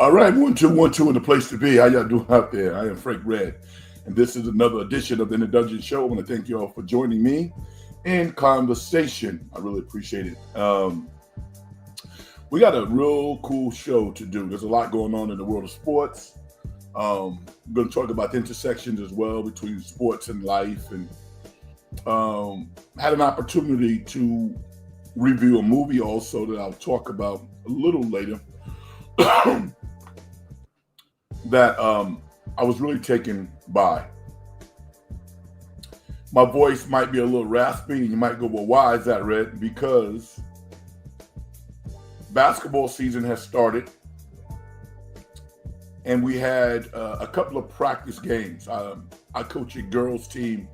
All right, 1 2 1 2 in the place to be. How y'all doing out there? I am Frank Red, and this is another edition of the In the Dungeon Show. I want to thank you all for joining me in conversation. I really appreciate it. We got a real cool show to do. There's a lot going on in the world of sports. We're going to talk about the intersections as well between sports and life, and had an opportunity to review a movie also that I'll talk about a little later. That I was really taken by. My voice might be a little raspy, and you might go, well, why is that, Red? Because basketball season has started, and we had a couple of practice games. I coach a girls team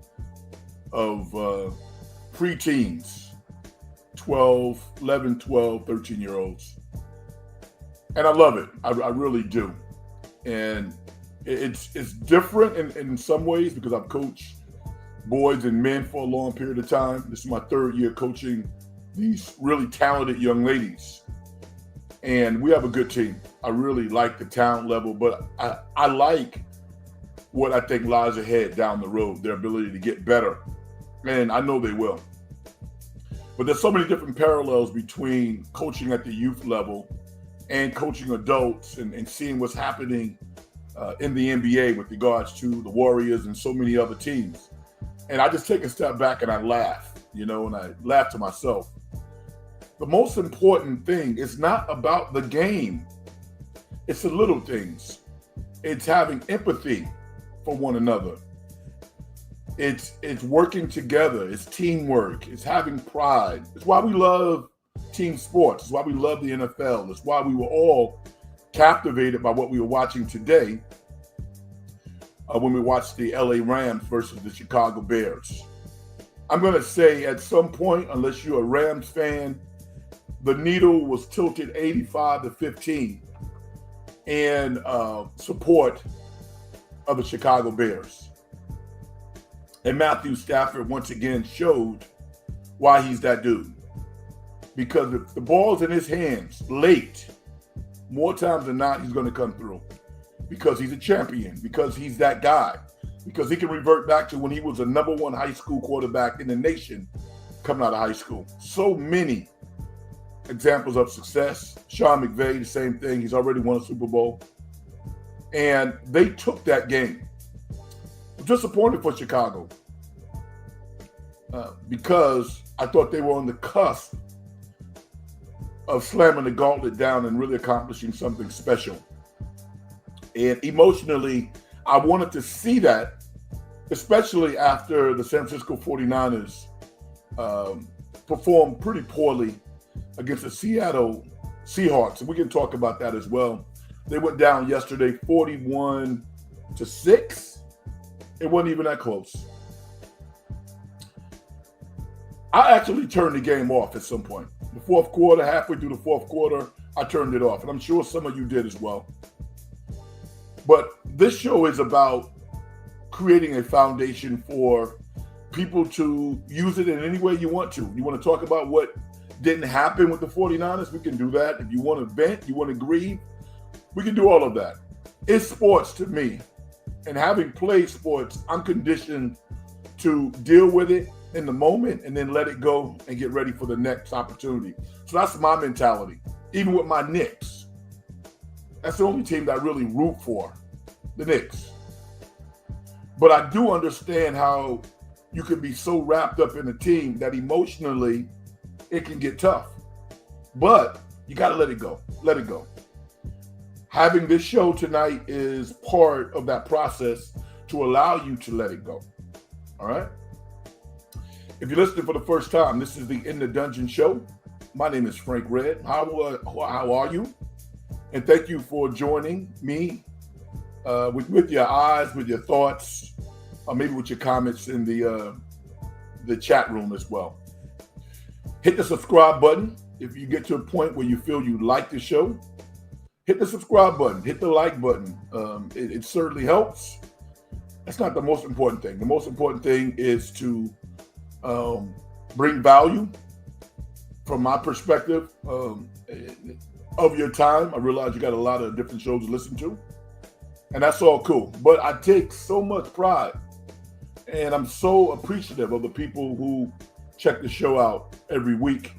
of preteens, 11, 12, 13-year-olds. And I love it. I really do. And it's different in some ways because I've coached boys and men for a long period of time. This is my third year coaching these really talented young ladies. And we have a good team. I really like the talent level, but I like what I think lies ahead down the road, their ability to get better. And I know they will. But there's so many different parallels between coaching at the youth level and coaching adults and seeing what's happening in the NBA with regards to the Warriors and so many other teams. And I just take a step back and I laugh, and I laugh to myself. The most important thing is not about the game. It's the little things. It's having empathy for one another. It's working together. It's teamwork. It's having pride. It's why we love team sports. It's why we love the NFL. It's why we were all captivated by what we were watching today when we watched the LA Rams versus the Chicago Bears. I'm going to say at some point, unless you're a Rams fan, the needle was tilted 85-15 in support of the Chicago Bears. And Matthew Stafford once again showed why he's that dude. Because if the ball's in his hands late, more times than not, he's going to come through. Because he's a champion, because he's that guy, because he can revert back to when he was the number one high school quarterback in the nation coming out of high school. So many examples of success. Sean McVay, the same thing. He's already won a Super Bowl. And they took that game. I'm disappointed for Chicago because I thought they were on the cusp of slamming the gauntlet down and really accomplishing something special. And emotionally, I wanted to see that, especially after the San Francisco 49ers performed pretty poorly against the Seattle Seahawks. And we can talk about that as well. They went down yesterday 41-6. It wasn't even that close. I actually turned the game off at some point. The fourth quarter, halfway through the fourth quarter, I turned it off. And I'm sure some of you did as well. But this show is about creating a foundation for people to use it in any way you want to. You want to talk about what didn't happen with the 49ers? We can do that. If you want to vent, you want to grieve, we can do all of that. It's sports to me. And having played sports, I'm conditioned to deal with it in the moment and then let it go and get ready for the next opportunity. So that's my mentality. Even with my Knicks, that's the only team that I really root for, the Knicks. But I do understand how you can be so wrapped up in a team that emotionally it can get tough. But you got to let it go. Let it go. Having this show tonight is part of that process to allow you to let it go. All right? If you're listening for the first time, this is the In the Dungeon Show. My name is Frank Red. How are you? And thank you for joining me with your eyes, with your thoughts, or maybe with your comments in the chat room as well. Hit the subscribe button if you get to a point where you feel you like the show. Hit the subscribe button. Hit the like button. It certainly helps. That's not the most important thing. The most important thing is to bring value from my perspective of your time. I realize you got a lot of different shows to listen to, and that's all cool. But I take so much pride, and I'm so appreciative of the people who check the show out every week.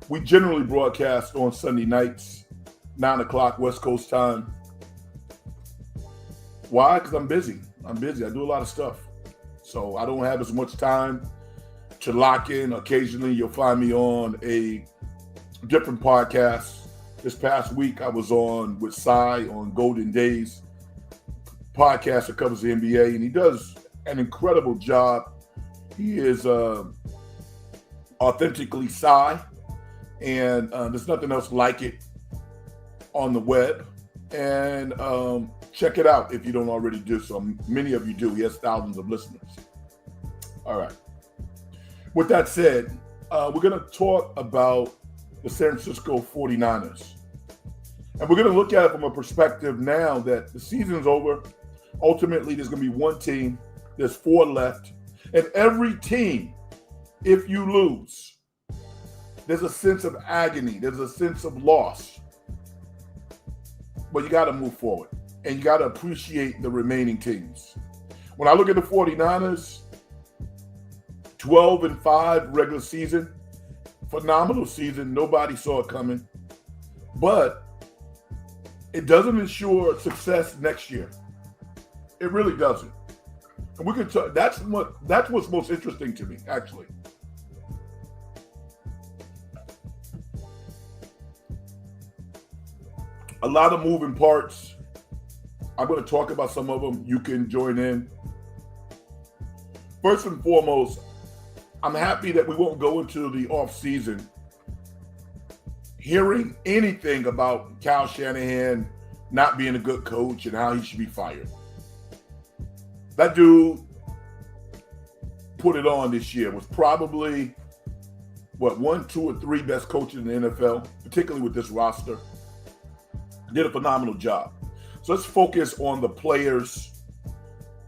We generally broadcast on Sunday nights, 9 o'clock West Coast time. Why? Because I'm busy. I do a lot of stuff. So I don't have as much time to lock in. Occasionally you'll find me on a different podcast. This past week I was on with Cy on Golden Days podcast that covers the NBA, and he does an incredible job. He is authentically Cy, and there's nothing else like it on the web. And check it out if you don't already do so. Many of you do. He has thousands of listeners. All right. With that said, we're going to talk about the San Francisco 49ers. And we're going to look at it from a perspective now that the season's over. Ultimately, there's going to be one team. There's 4 left. And every team, if you lose, there's a sense of agony. There's a sense of loss. But you got to move forward. And you got to appreciate the remaining teams. When I look at the 49ers, 12-5 regular season, phenomenal season. Nobody saw it coming. But it doesn't ensure success next year. It really doesn't. And we can talk, that's what's most interesting to me, actually. A lot of moving parts. I'm going to talk about some of them. You can join in. First and foremost, I'm happy that we won't go into the offseason hearing anything about Kyle Shanahan not being a good coach and how he should be fired. That dude put it on this year. Was probably, 1, 2, or 3 best coaches in the NFL, particularly with this roster. Did a phenomenal job. So let's focus on the players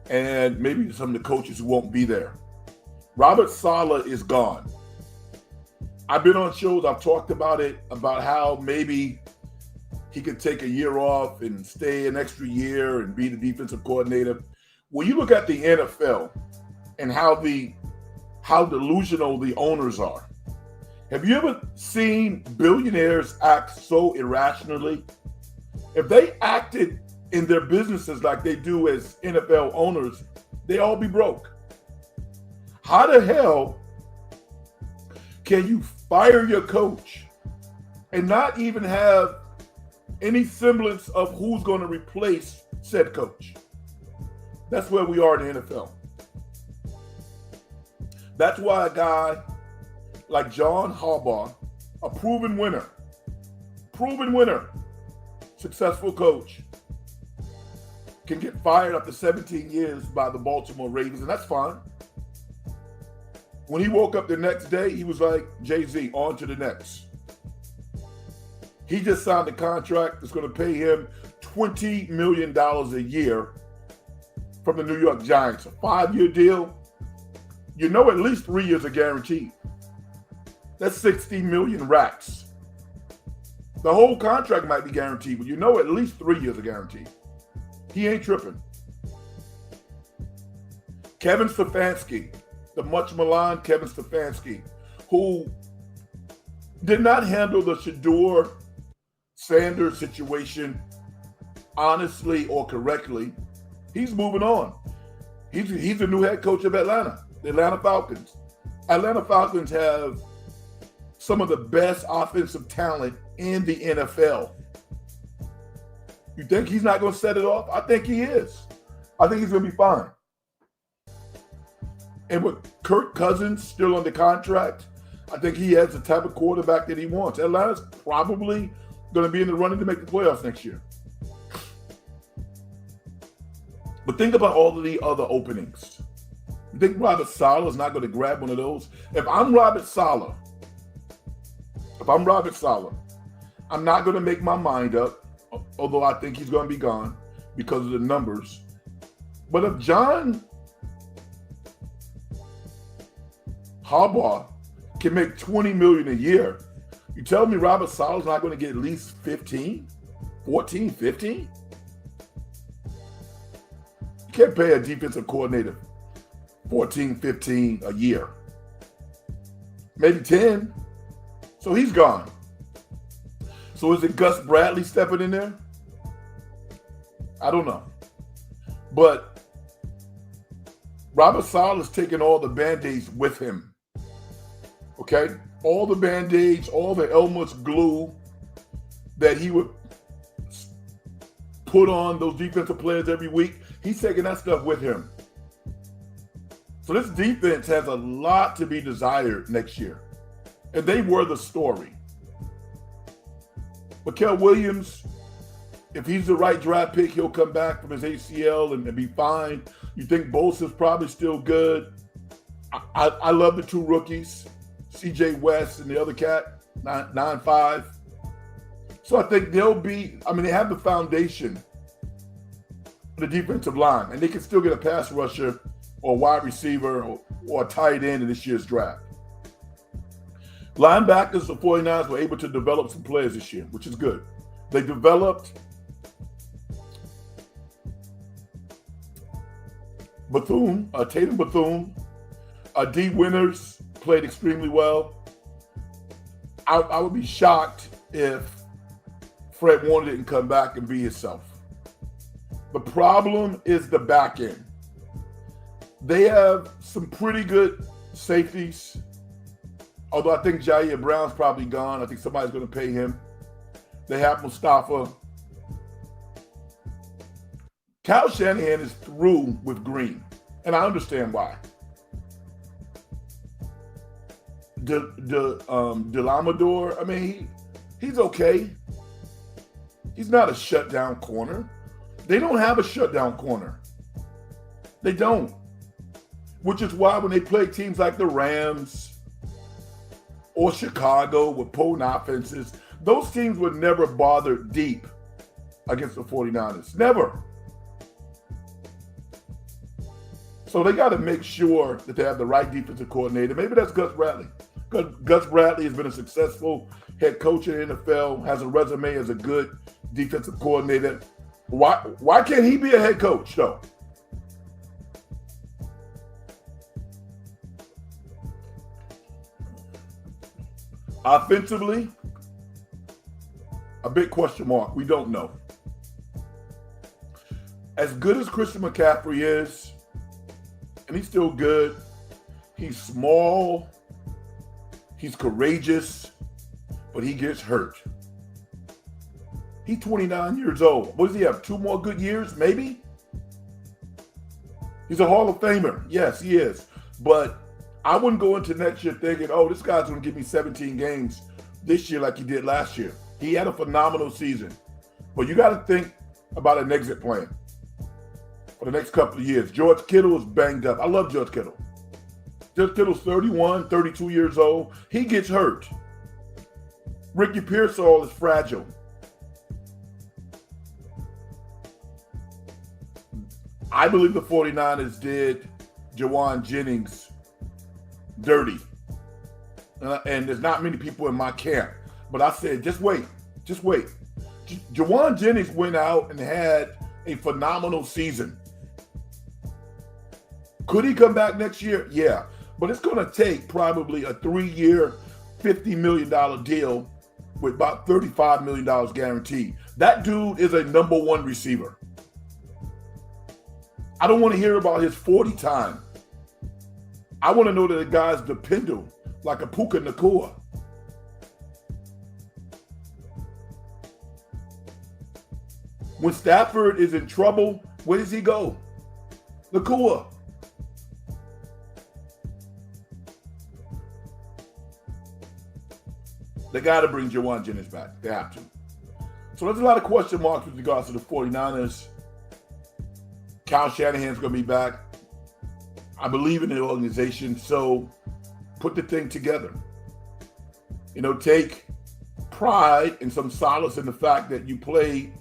and maybe some of the coaches who won't be there. Robert Saleh is gone. I've been on shows, I've talked about it, about how maybe he could take a year off and stay an extra year and be the defensive coordinator. When you look at the NFL and how delusional the owners are, have you ever seen billionaires act so irrationally? If they acted in their businesses like they do as NFL owners, they all be broke. How the hell can you fire your coach and not even have any semblance of who's going to replace said coach? That's where we are in the NFL. That's why a guy like John Harbaugh, a proven winner, successful coach, can get fired after 17 years by the Baltimore Ravens, and that's fine. When he woke up the next day, he was like, Jay-Z, on to the next. He just signed a contract that's going to pay him $20 million a year from the New York Giants. A 5-year deal. You know at least 3 years are guaranteed. That's 60 million racks. The whole contract might be guaranteed, but you know at least 3 years are guaranteed. He ain't tripping. Kevin Stefanski, the much maligned Kevin Stefanski, who did not handle the Shedeur Sanders situation honestly or correctly. He's moving on. He's the new head coach of Atlanta, the Atlanta Falcons. Atlanta Falcons have some of the best offensive talent in the NFL. You think he's not going to set it off? I think he is. I think he's going to be fine. And with Kirk Cousins still under contract, I think he has the type of quarterback that he wants. Atlanta's probably going to be in the running to make the playoffs next year. But think about all of the other openings. You think Robert Saleh is not going to grab one of those? If I'm Robert Saleh, I'm not going to make my mind up, although I think he's going to be gone because of the numbers. But if John Harbaugh can make $20 million a year, You tell me Robert Sala's not going to get at least 15, 14, 15? You can't pay a defensive coordinator 14, 15 a year. Maybe 10. So he's gone. So is it Gus Bradley stepping in there? I don't know. But Robert Saleh is taking all the Band-Aids with him. Okay? All the Band-Aids, all the Elmer's glue that he would put on those defensive players every week, he's taking that stuff with him. So this defense has a lot to be desired next year. And they were the story. Mikael Williams, if he's the right draft pick, he'll come back from his ACL and be fine. You think Bosa's probably still good. I love the two rookies, CJ West and the other cat, 9'5". So I think they'll be, they have the foundation for the defensive line, and they can still get a pass rusher or a wide receiver or a tight end in this year's draft. Linebackers, the 49ers were able to develop some players this year, which is good. They developed Tatum Bethune, D. Winters played extremely well. I would be shocked if Fred Warner didn't come back and be himself. The problem is the back end. They have some pretty good safeties, although I think Jair Brown's probably gone. I think somebody's going to pay him. They have Mustafa. Kyle Shanahan is through with Green, and I understand why. Delamador, he's okay. He's not a shutdown corner. They don't have a shutdown corner. They don't. Which is why when they play teams like the Rams or Chicago with potent offenses, those teams would never bother deep against the 49ers. Never. So they got to make sure that they have the right defensive coordinator. Maybe that's Gus Bradley. Gus Bradley has been a successful head coach in the NFL, has a resume as a good defensive coordinator. Why can't he be a head coach, though? Offensively, a big question mark. We don't know. As good as Christian McCaffrey is, and he's still good, he's small, he's courageous, but he gets hurt. He's 29 years old. What does he have? 2 more good years, maybe? He's a Hall of Famer. Yes, he is. But I wouldn't go into next year thinking, this guy's going to give me 17 games this year like he did last year. He had a phenomenal season. But you got to think about an exit plan for the next couple of years. George Kittle is banged up. I love George Kittle. George Kittle's 31, 32 years old. He gets hurt. Ricky Pearsall is fragile. I believe the 49ers did Jawan Jennings dirty. And there's not many people in my camp. But I said, just wait. Jawan Jennings went out and had a phenomenal season. Could he come back next year? Yeah. But it's going to take probably a 3-year, $50 million deal with about $35 million guaranteed. That dude is a number 1 receiver. I don't want to hear about his 40 time. I want to know that the guy's dependable, like a Puka Nacua. When Stafford is in trouble, where does he go? Nacua. They got to bring Jawan Jennings back. They have to. So there's a lot of question marks with regards to the 49ers. Kyle Shanahan's going to be back. I believe in the organization, so put the thing together. Take pride and some solace in the fact that you played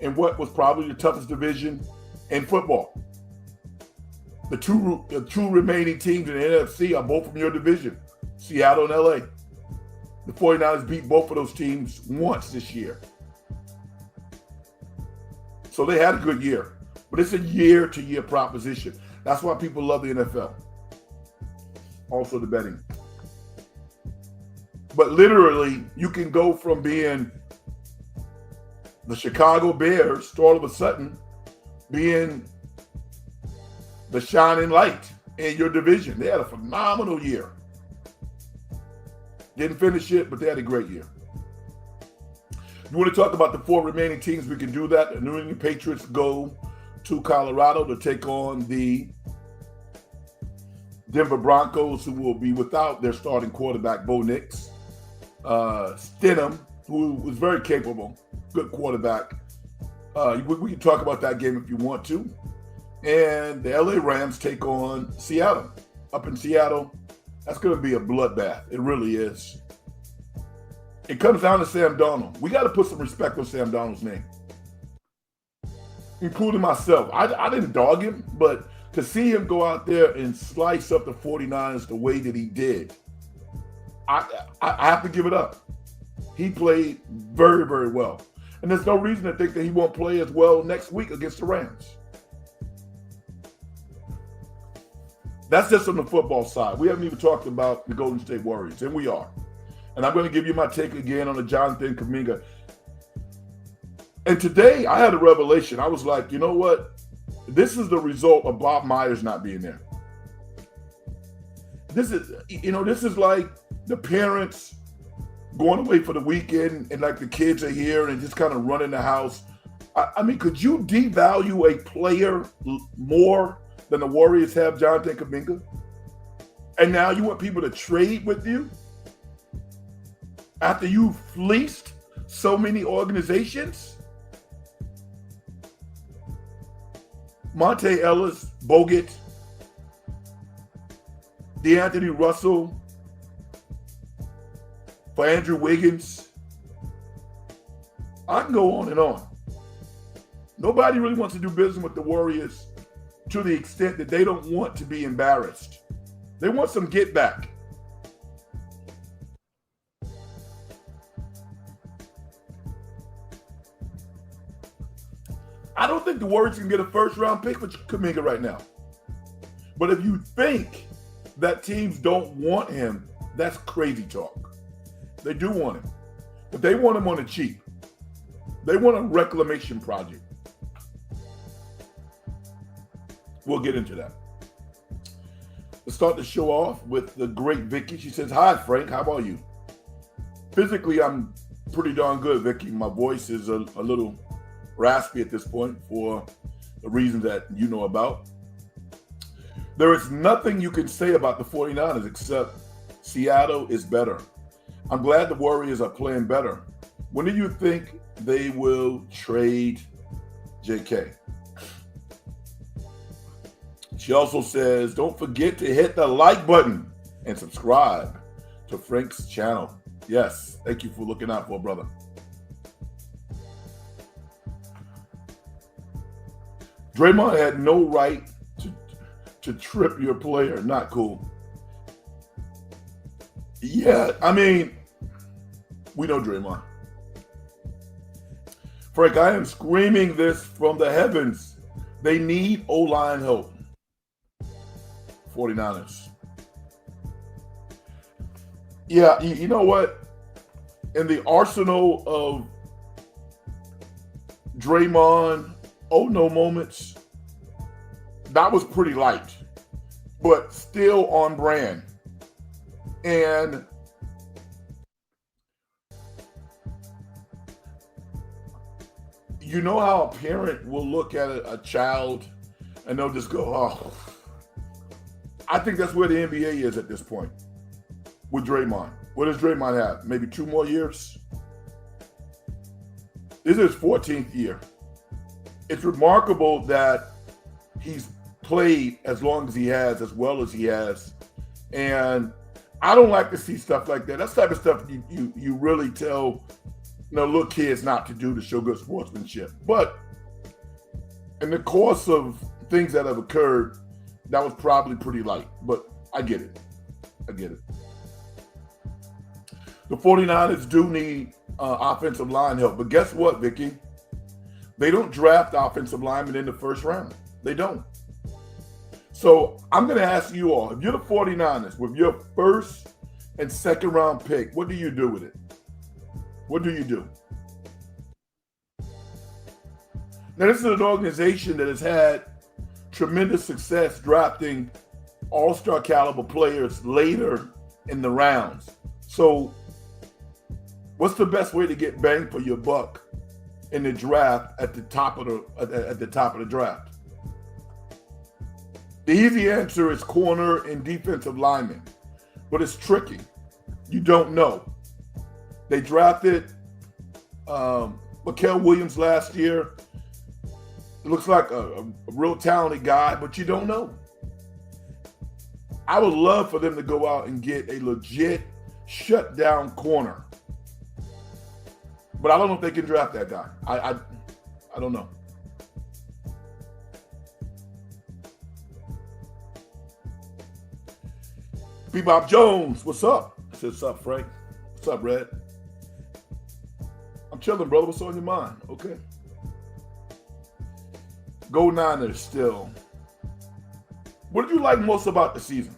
in what was probably the toughest division in football. The two remaining teams in the NFC are both from your division, Seattle and LA. The 49ers beat both of those teams once this year. So they had a good year. But it's a year-to-year proposition. That's why people love the NFL. Also the betting. But literally, you can go from being the Chicago Bears to all of a sudden being the shining light in your division. They had a phenomenal year. Didn't finish it, but they had a great year. You want to talk about the 4 remaining teams? We can do that. The New England Patriots go to Colorado to take on the Denver Broncos, who will be without their starting quarterback, Bo Nix. Stidham, who was very capable, good quarterback. We can talk about that game if you want to. And the LA Rams take on Seattle. Up in Seattle, that's going to be a bloodbath. It really is. It comes down to Sam Darnold. We got to put some respect on Sam Darnold's name, including myself. I didn't dog him, but to see him go out there and slice up the 49ers the way that he did, I have to give it up. He played very, very well. And there's no reason to think that he won't play as well next week against the Rams. That's just on the football side. We haven't even talked about the Golden State Warriors, and we are. And I'm going to give you my take again on the Jonathan Kuminga. And today I had a revelation. I was like, you know what? This is the result of Bob Myers not being there. This is like the parents going away for the weekend and like the kids are here and just kind of running the house. I mean, could you devalue a player more than the Warriors have Jonathan Kuminga? And now you want people to trade with you after you fleeced so many organizations? Monte Ellis, Bogut, DeAnthony Russell, for Andrew Wiggins. I can go on and on. Nobody really wants to do business with the Warriors to the extent that they don't want to be embarrassed. They want some get back. I don't think the Warriors can get a first-round pick for Kuminga right now. But if you think that teams don't want him, that's crazy talk. They do want him. But they want him on the cheap. They want a reclamation project. We'll get into that. Let's start the show off with the great Vicky. She says, "Hi, Frank. How are you?" Physically, I'm pretty darn good, Vicky. My voice is a little raspy at this point for the reasons that you know about. There is nothing you can say about the 49ers except Seattle is better. I'm glad the Warriors are playing better. When do you think they will trade JK? She also says, don't forget to hit the like button and subscribe to Frank's channel. Yes, thank you for looking out for a brother. Draymond had no right to trip your player. Not cool. Yeah, I mean, we know Draymond. Frank, I am screaming this from the heavens. They need O-line help. 49ers. Yeah, you know what? In the arsenal of Draymond, oh no moments, that was pretty light, but still on brand. And you know how a parent will look at a child and they'll just go, oh. I think that's where the NBA is at this point with Draymond. What does Draymond have? Maybe 2 more years? This is his 14th year. It's remarkable that he's played as long as he has, as well as he has. And I don't like to see stuff like that. That's the type of stuff you really tell little kids not to do to show good sportsmanship. But in the course of things that have occurred, that was probably pretty light. But I get it. The 49ers do need offensive line help. But guess what, Vicky? They don't draft offensive linemen in the first round. They don't. So I'm going to ask you all, if you're the 49ers with your first and second round pick, what do you do with it? What do you do? Now, this is an organization that has had tremendous success drafting all-star caliber players later in the rounds. So what's the best way to get bang for your buck in the draft at the top of the draft? The easy answer is corner and defensive lineman, but it's tricky. You don't know. They drafted Mikael Williams last year. It looks like a real talented guy, but you don't know. I would love for them to go out and get a legit shutdown corner. But I don't know if they can draft that guy. I don't know. Bebop Jones, what's up? I said, what's up, Frank? What's up, Red? I'm chilling, brother. What's on your mind? Okay. Go Niners still. What did you like most about the season?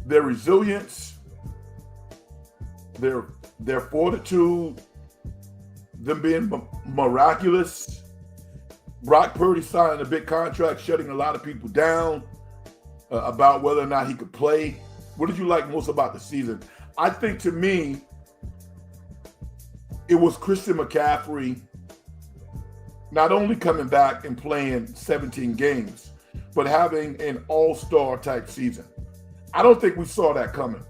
Their resilience, their fortitude, them being miraculous, Brock Purdy signing a big contract, shutting a lot of people down about whether or not he could play. What did you like most about the season? I think, to me, it was Christian McCaffrey not only coming back and playing 17 games, but having an all-star type season. I don't think we saw that coming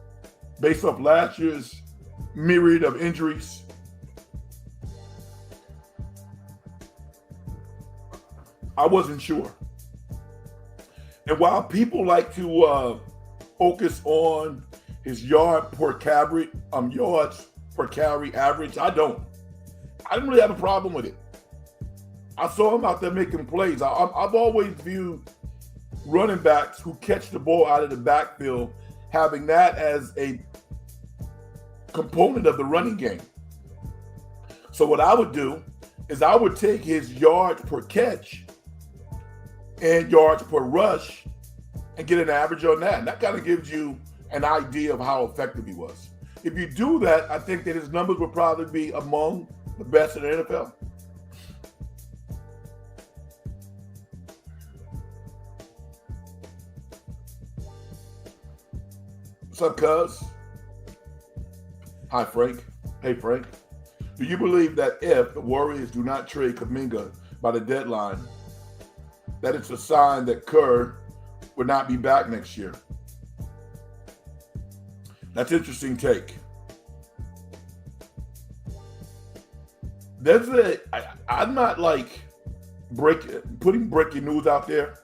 based off last year's myriad of injuries. I wasn't sure. And while people like to focus on his yards per carry average, I don't really have a problem with it. I saw him out there making plays. I've always viewed running backs who catch the ball out of the backfield having that as a component of the running game. So what I would do is I would take his yards per catch and yards per rush and get an average on that. And that kind of gives you an idea of how effective he was. If you do that, I think that his numbers would probably be among the best in the NFL. What's up, cuz? Hi, Frank. Hey, Frank. Do you believe that if the Warriors do not trade Kuminga by the deadline, that it's a sign that Kerr would not be back next year? That's an interesting take. I'm not like putting breaking news out there,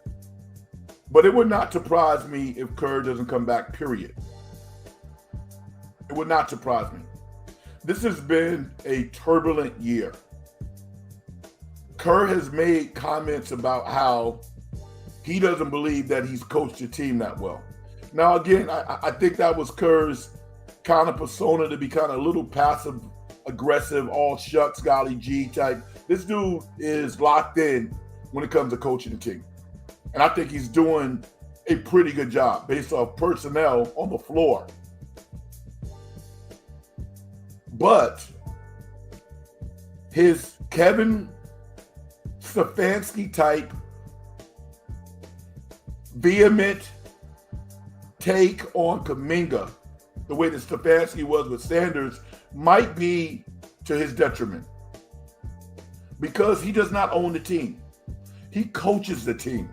but it would not surprise me if Kerr doesn't come back, period. It would not surprise me. This has been a turbulent year. Kerr has made comments about how he doesn't believe that he's coached the team that well. Now, again, I think that was Kerr's kind of persona, to be kind of a little passive aggressive, all shucks, golly gee type. This dude is locked in when it comes to coaching the team. And I think he's doing a pretty good job based off personnel on the floor. But his Kevin Stefanski type vehement take on Kuminga, the way that Stefanski was with Sanders, might be to his detriment, because he does not own the team. He coaches the team.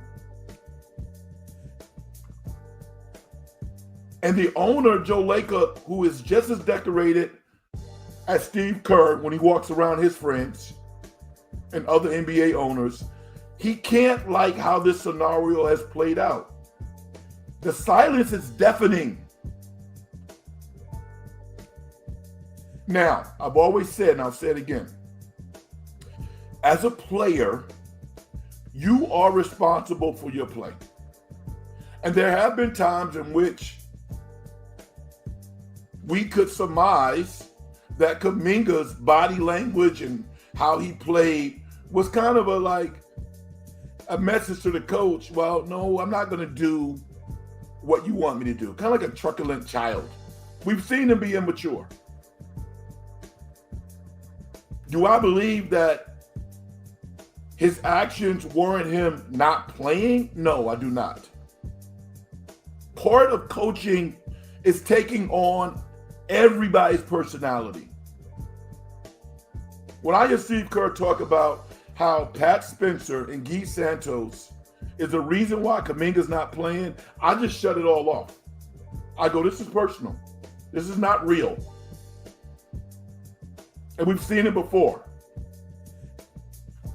And the owner, Joe Lacob, who is just as decorated as Steve Kerr when he walks around his friends and other NBA owners, he can't like how this scenario has played out. The silence is deafening. Now, I've always said, and I'll say it again, as a player, you are responsible for your play. And there have been times in which we could surmise that Kuminga's body language and how he played was kind of a message to the coach. Well, no, I'm not going to do what you want me to do. Kind of like a truculent child. We've seen him be immature. Do I believe that his actions warrant him not playing? No, I do not. Part of coaching is taking on everybody's personality. When I hear Steve Kerr talk about how Pat Spencer and Guy Santos is the reason why Kuminga's not playing, I just shut it all off. I go, this is personal. This is not real. And we've seen it before.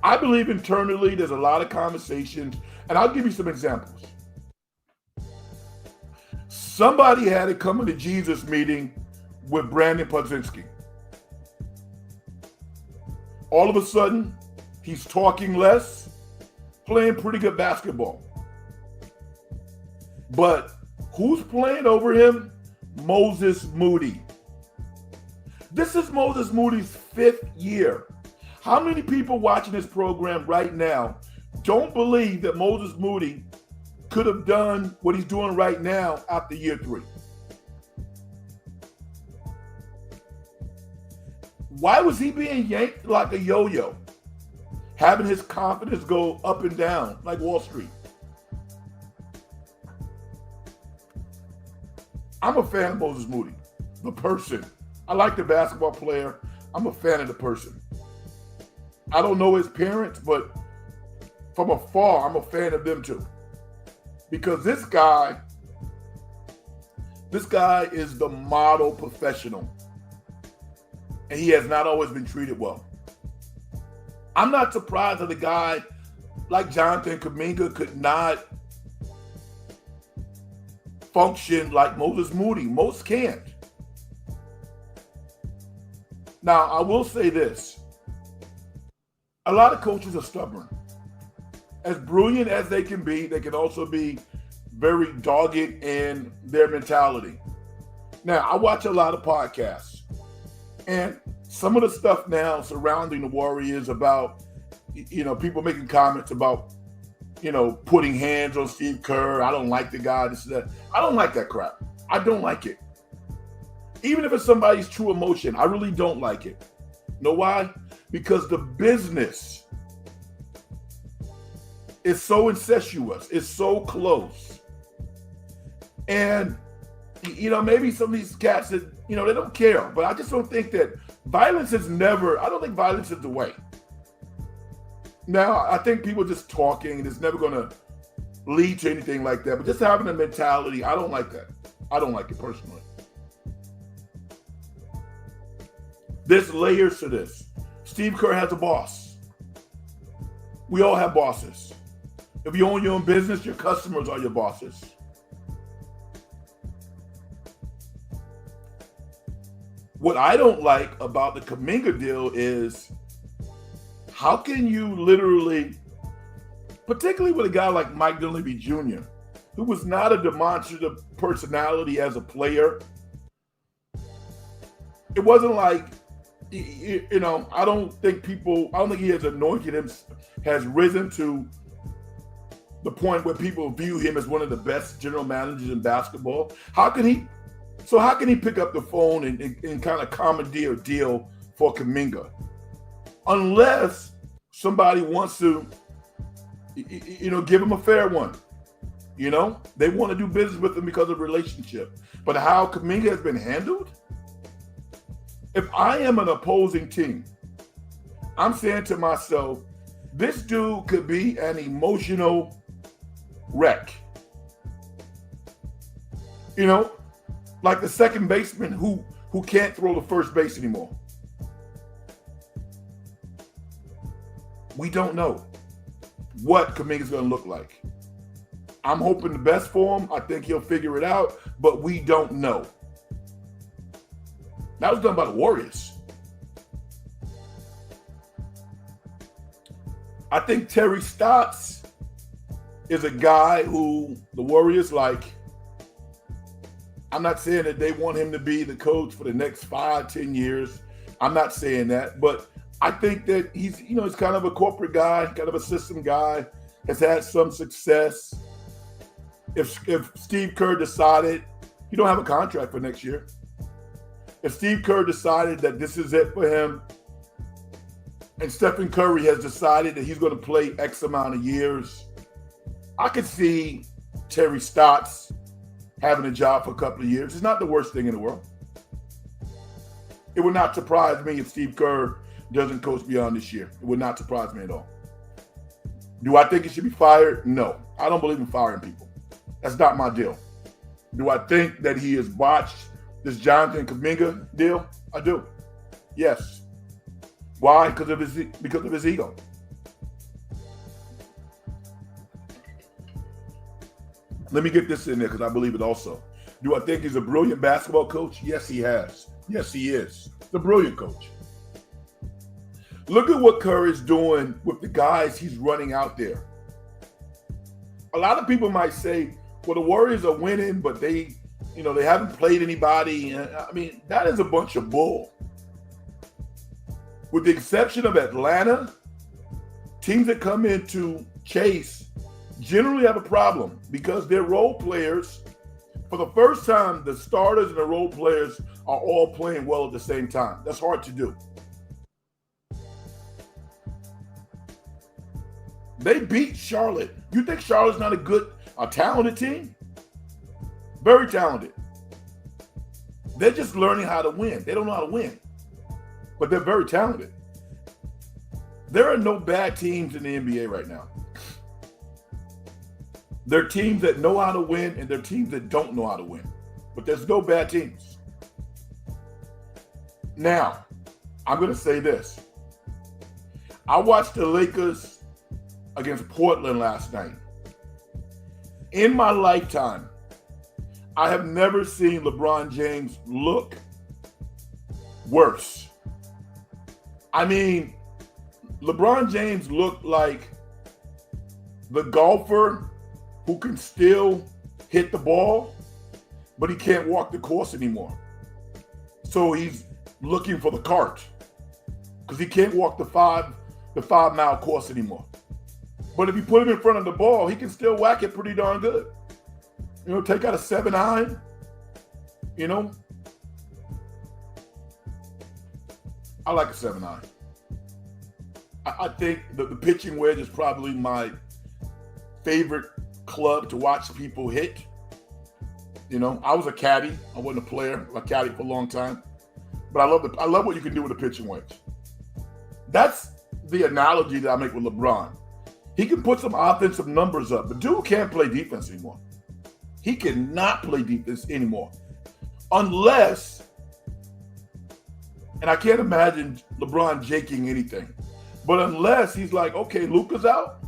I believe internally there's a lot of conversations, and I'll give you some examples. Somebody had a coming to Jesus meeting with Brandon Podzinski. All of a sudden, he's talking less, playing pretty good basketball. But who's playing over him? Moses Moody. This is Moses Moody's 5th year. How many people watching this program right now don't believe that Moses Moody could have done what he's doing right now after year 3? Why was he being yanked like a yo-yo? Having his confidence go up and down like Wall Street. I'm a fan of Moses Moody, the person. I like the basketball player. I'm a fan of the person. I don't know his parents, but from afar, I'm a fan of them too. Because this guy is the model professional. And he has not always been treated well. I'm not surprised that a guy like Jonathan Kuminga could not function like Moses Moody. Most can't. Now, I will say this. A lot of coaches are stubborn. As brilliant as they can also be very dogged in their mentality. Now, I watch a lot of podcasts. And some of the stuff now surrounding the Warriors about, people making comments about, putting hands on Steve Kerr. I don't like the guy, this, that. I don't like that crap. I don't like it. Even if it's somebody's true emotion, I really don't like it. Know why? Because the business is so incestuous. It's so close. And, maybe some of these cats that, they don't care. But I just don't think that I don't think violence is the way. Now, I think people just talking, it's never going to lead to anything like that. But just having a mentality, I don't like that. I don't like it personally. There's layers to this. Steve Kerr has a boss. We all have bosses. If you own your own business, your customers are your bosses. What I don't like about the Kuminga deal is how can you literally, particularly with a guy like Mike Dunleavy Jr., who was not a demonstrative personality as a player. It wasn't like, I don't think he has anointed him, has risen to the point where people view him as one of the best general managers in basketball. How can he pick up the phone and kind of commandeer a deal for Kuminga? Unless somebody wants to, give him a fair one. They want to do business with him because of relationship. But how Kuminga has been handled? If I am an opposing team, I'm saying to myself, this dude could be an emotional wreck. Like the second baseman who can't throw the first base anymore. We don't know what Kuminga's going to look like. I'm hoping the best for him. I think he'll figure it out, but we don't know. That was done by the Warriors. I think Terry Stotts is a guy who the Warriors like. I'm not saying that they want him to be the coach for the next 5, 10 years. I'm not saying that, but I think that he's kind of a corporate guy, kind of a system guy, has had some success. If Steve Kerr decided he don't have a contract for next year, if Steve Kerr decided that this is it for him, and Stephen Curry has decided that he's going to play X amount of years, I could see Terry Stotts having a job for a couple of years. It's not the worst thing in the world. It would not surprise me if Steve Kerr doesn't coach beyond this year. It would not surprise me at all. Do I think he should be fired? No. I don't believe in firing people. That's not my deal. Do I think that he has botched this Jonathan Kuminga deal? I do. Yes. Why? Because of his ego. Let me get this in there because I believe it also. Do I think he's a brilliant basketball coach? Yes, he has. Yes, he is. He's a brilliant coach. Look at what Kerr is doing with the guys he's running out there. A lot of people might say, well, the Warriors are winning, but they haven't played anybody. I mean, that is a bunch of bull. With the exception of Atlanta, teams that come into Chase generally have a problem because their role players, for the first time, the starters and the role players are all playing well at the same time. That's hard to do. They beat Charlotte. You think Charlotte's not a talented team? Very talented. They're just learning how to win. They don't know how to win, but they're very talented. There are no bad teams in the NBA right now. There are teams that know how to win and there are teams that don't know how to win, but there's no bad teams. Now, I'm going to say this. I watched the Lakers against Portland last night. In my lifetime, I have never seen LeBron James look worse. I mean, LeBron James looked like the golfer who can still hit the ball, but he can't walk the course anymore. So he's looking for the cart because he can't walk the 5-mile course anymore. But if you put him in front of the ball, he can still whack it pretty darn good. Take out a 7-iron, I like a 7-iron. I think the pitching wedge is probably my favorite club to watch people hit. I was a caddy. I wasn't a player. I caddied for a long time. But I love what you can do with a pitching wedge. That's the analogy that I make with LeBron. He can put some offensive numbers up, but dude can't play defense anymore. He cannot play defense anymore. Unless, and I can't imagine LeBron jaking anything, but unless he's like, okay, Luka's out.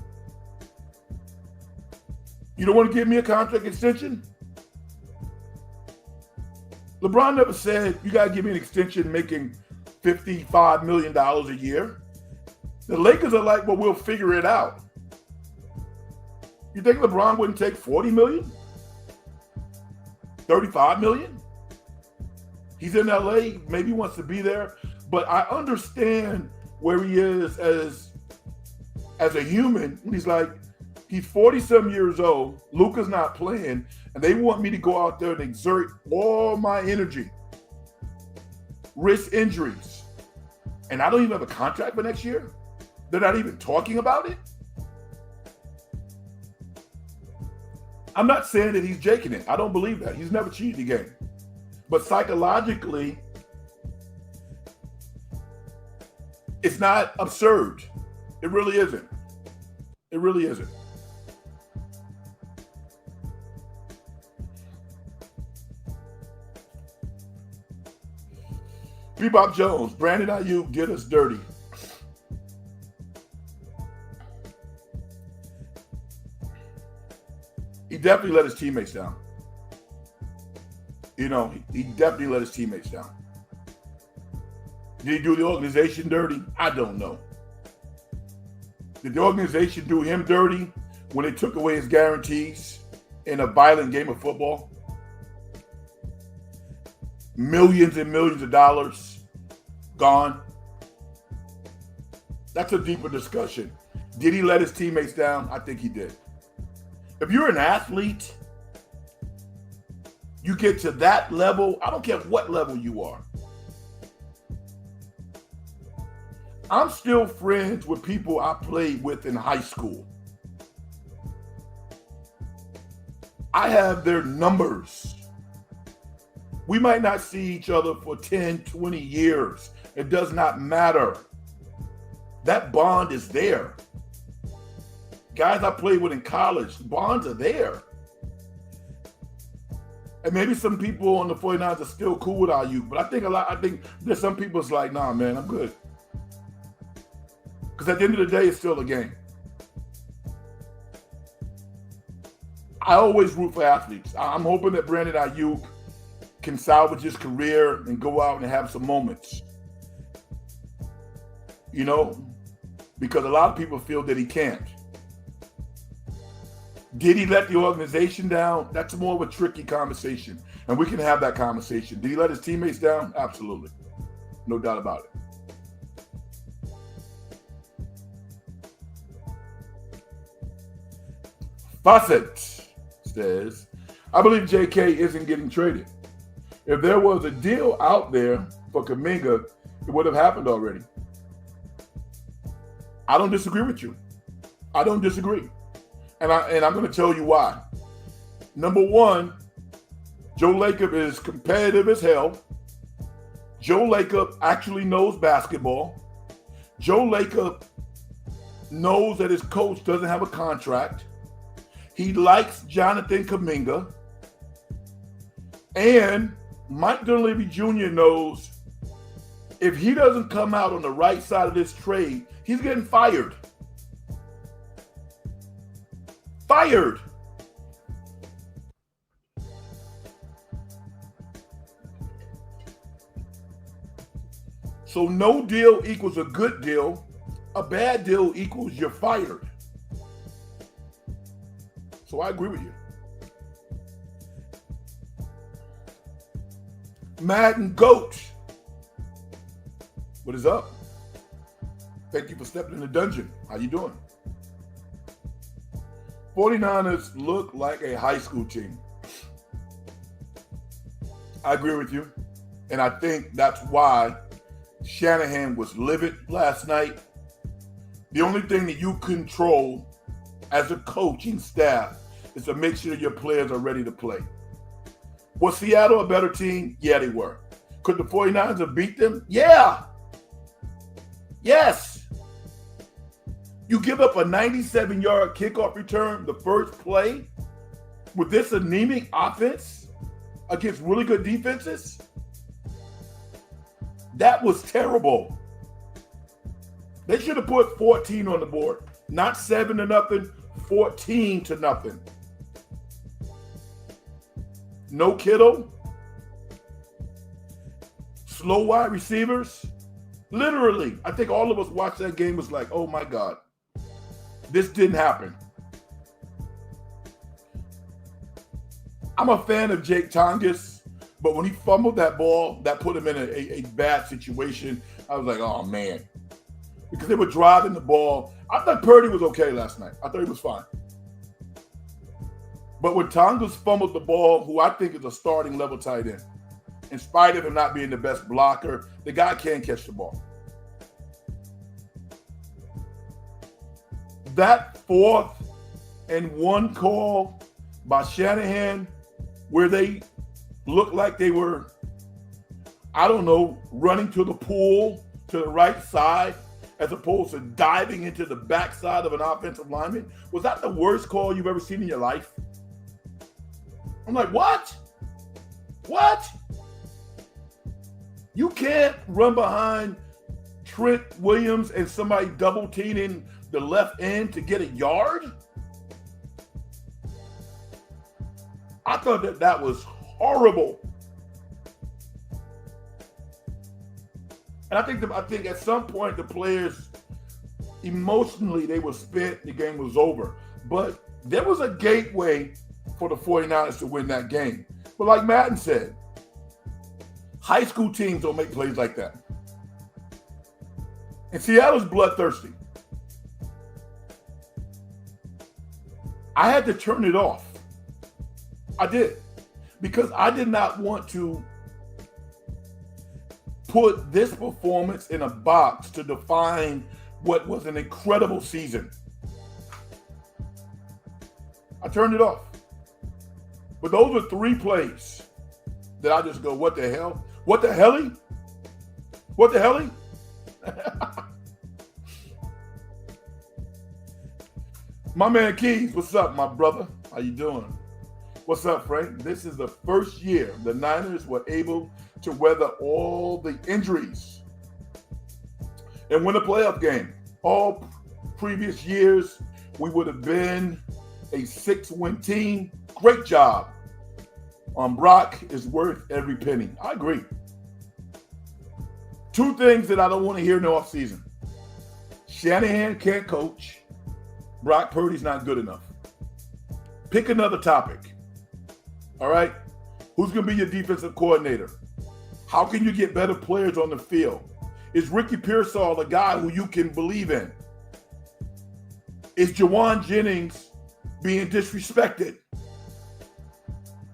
You don't want to give me a contract extension? LeBron never said, you got to give me an extension making $55 million a year. The Lakers are like, well, we'll figure it out. You think LeBron wouldn't take $40 million? $35 million? He's in LA, maybe wants to be there, but I understand where he is as a human when he's like, he's 40-some years old, Luka's not playing, and they want me to go out there and exert all my energy, risk injuries, and I don't even have a contract for next year? They're not even talking about it? I'm not saying that he's jaking it. I don't believe that. He's never cheated the game. But psychologically, it's not absurd. It really isn't. It really isn't. Bebop Jones, Brandon Ayuk, get us dirty. He definitely let his teammates down. He definitely let his teammates down. Did he do the organization dirty? I don't know. Did the organization do him dirty when they took away his guarantees in a violent game of football? millions and millions of dollars gone. That's a deeper discussion. Did he let his teammates down? I think he did. If you're an athlete, you get to that level, I don't care what level you are. I'm still friends with people I played with in high school. I have their numbers. We might not see each other for 10, 20 years. It does not matter. That bond is there. Guys I played with in college, bonds are there. And maybe some people on the 49ers are still cool with our youth, but I think there's some people that's like, nah, man, I'm good. Because at the end of the day, it's still a game. I always root for athletes. I'm hoping that Brandon Ayuk can salvage his career and go out and have some moments. You know, because a lot of people feel that he can't. Did he let the organization down? That's more of a tricky conversation. And we can have that conversation. Did he let his teammates down? Absolutely. No doubt about it. Fawcett says, I believe JK isn't getting traded. If there was a deal out there for Kuminga, it would have happened already. I don't disagree with you. I don't disagree. And I'm going to tell you why. Number one, Joe Lacob is competitive as hell. Joe Lacob actually knows basketball. Joe Lacob knows that his coach doesn't have a contract. He likes Jonathan Kuminga. And Mike Dunleavy Jr. knows if he doesn't come out on the right side of this trade, he's getting fired. Fired. So no deal equals a good deal. A bad deal equals you're fired. So I agree with you. Madden Goat. What is up? Thank you for stepping in the dungeon. How you doing? 49ers look like a high school team. I agree with you. And I think that's why Shanahan was livid last night. The only thing that you control as a coaching staff is to make sure your players are ready to play. Was Seattle a better team? Yeah, they were. Could the 49ers have beat them? Yeah. Yes. You give up a 97-yard kickoff return the first play with this anemic offense against really good defenses? That was terrible. They should have put 14 on the board. Not 7-0, 14-0. No Kittle. Slow wide receivers. Literally, I think all of us watched that game was like, oh my God, this didn't happen. I'm a fan of Jake Tongas, but when he fumbled that ball, that put him in a bad situation. I was like, oh man. Because they were driving the ball. I thought Purdy was okay last night. I thought he was fine. But when Tongas fumbled the ball, who I think is a starting level tight end, in spite of him not being the best blocker, the guy can catch the ball. That 4th and 1 call by Shanahan, where they looked like they were, I don't know, running to the pool to the right side as opposed to diving into the backside of an offensive lineman, was that the worst call you've ever seen in your life? I'm like, what? What? You can't run behind Trent Williams and somebody double teaming the left end to get a yard? I thought that was horrible. And I think at some point the players, emotionally, they were spent, the game was over. But there was a gateway for the 49ers to win that game. But like Madden said, High school teams don't make plays like that. And Seattle's bloodthirsty. I had to turn it off. I did. Because I did not want to put this performance in a box to define what was an incredible season. I turned it off. But those are 3 plays that I just go, what the hell? What the helly? What the helly? My man Keys, what's up, my brother? How you doing? What's up, Frank? This is the first year the Niners were able to weather all the injuries and win a playoff game. All previous years, we would have been a 6-win team. Great job. Brock is worth every penny. I agree. 2 things that I don't want to hear in the offseason. Shanahan can't coach. Brock Purdy's not good enough. Pick another topic. All right? Who's going to be your defensive coordinator? How can you get better players on the field? Is Ricky Pearsall a guy who you can believe in? Is Jawan Jennings being disrespected?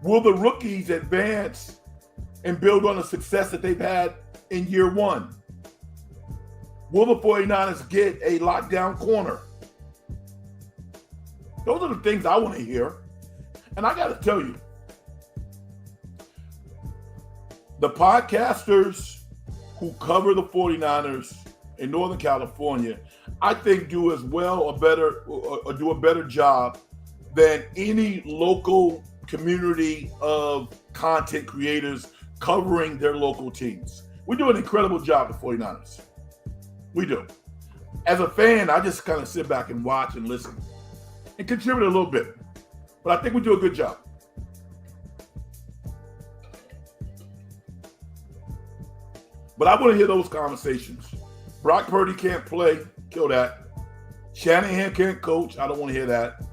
Will the rookies advance and build on the success that they've had in year 1? Will the 49ers get a lockdown corner? Those are the things I want to hear. And I got to tell you, the podcasters who cover the 49ers in Northern California, I think do as well or do a better job than any local community of content creators covering their local teams. We do an incredible job, the 49ers. We do. As a fan, I just kind of sit back and watch and listen and contribute a little bit. But I think we do a good job. But I want to hear those conversations. Brock Purdy can't play. Kill that. Shanahan can't coach. I don't want to hear that.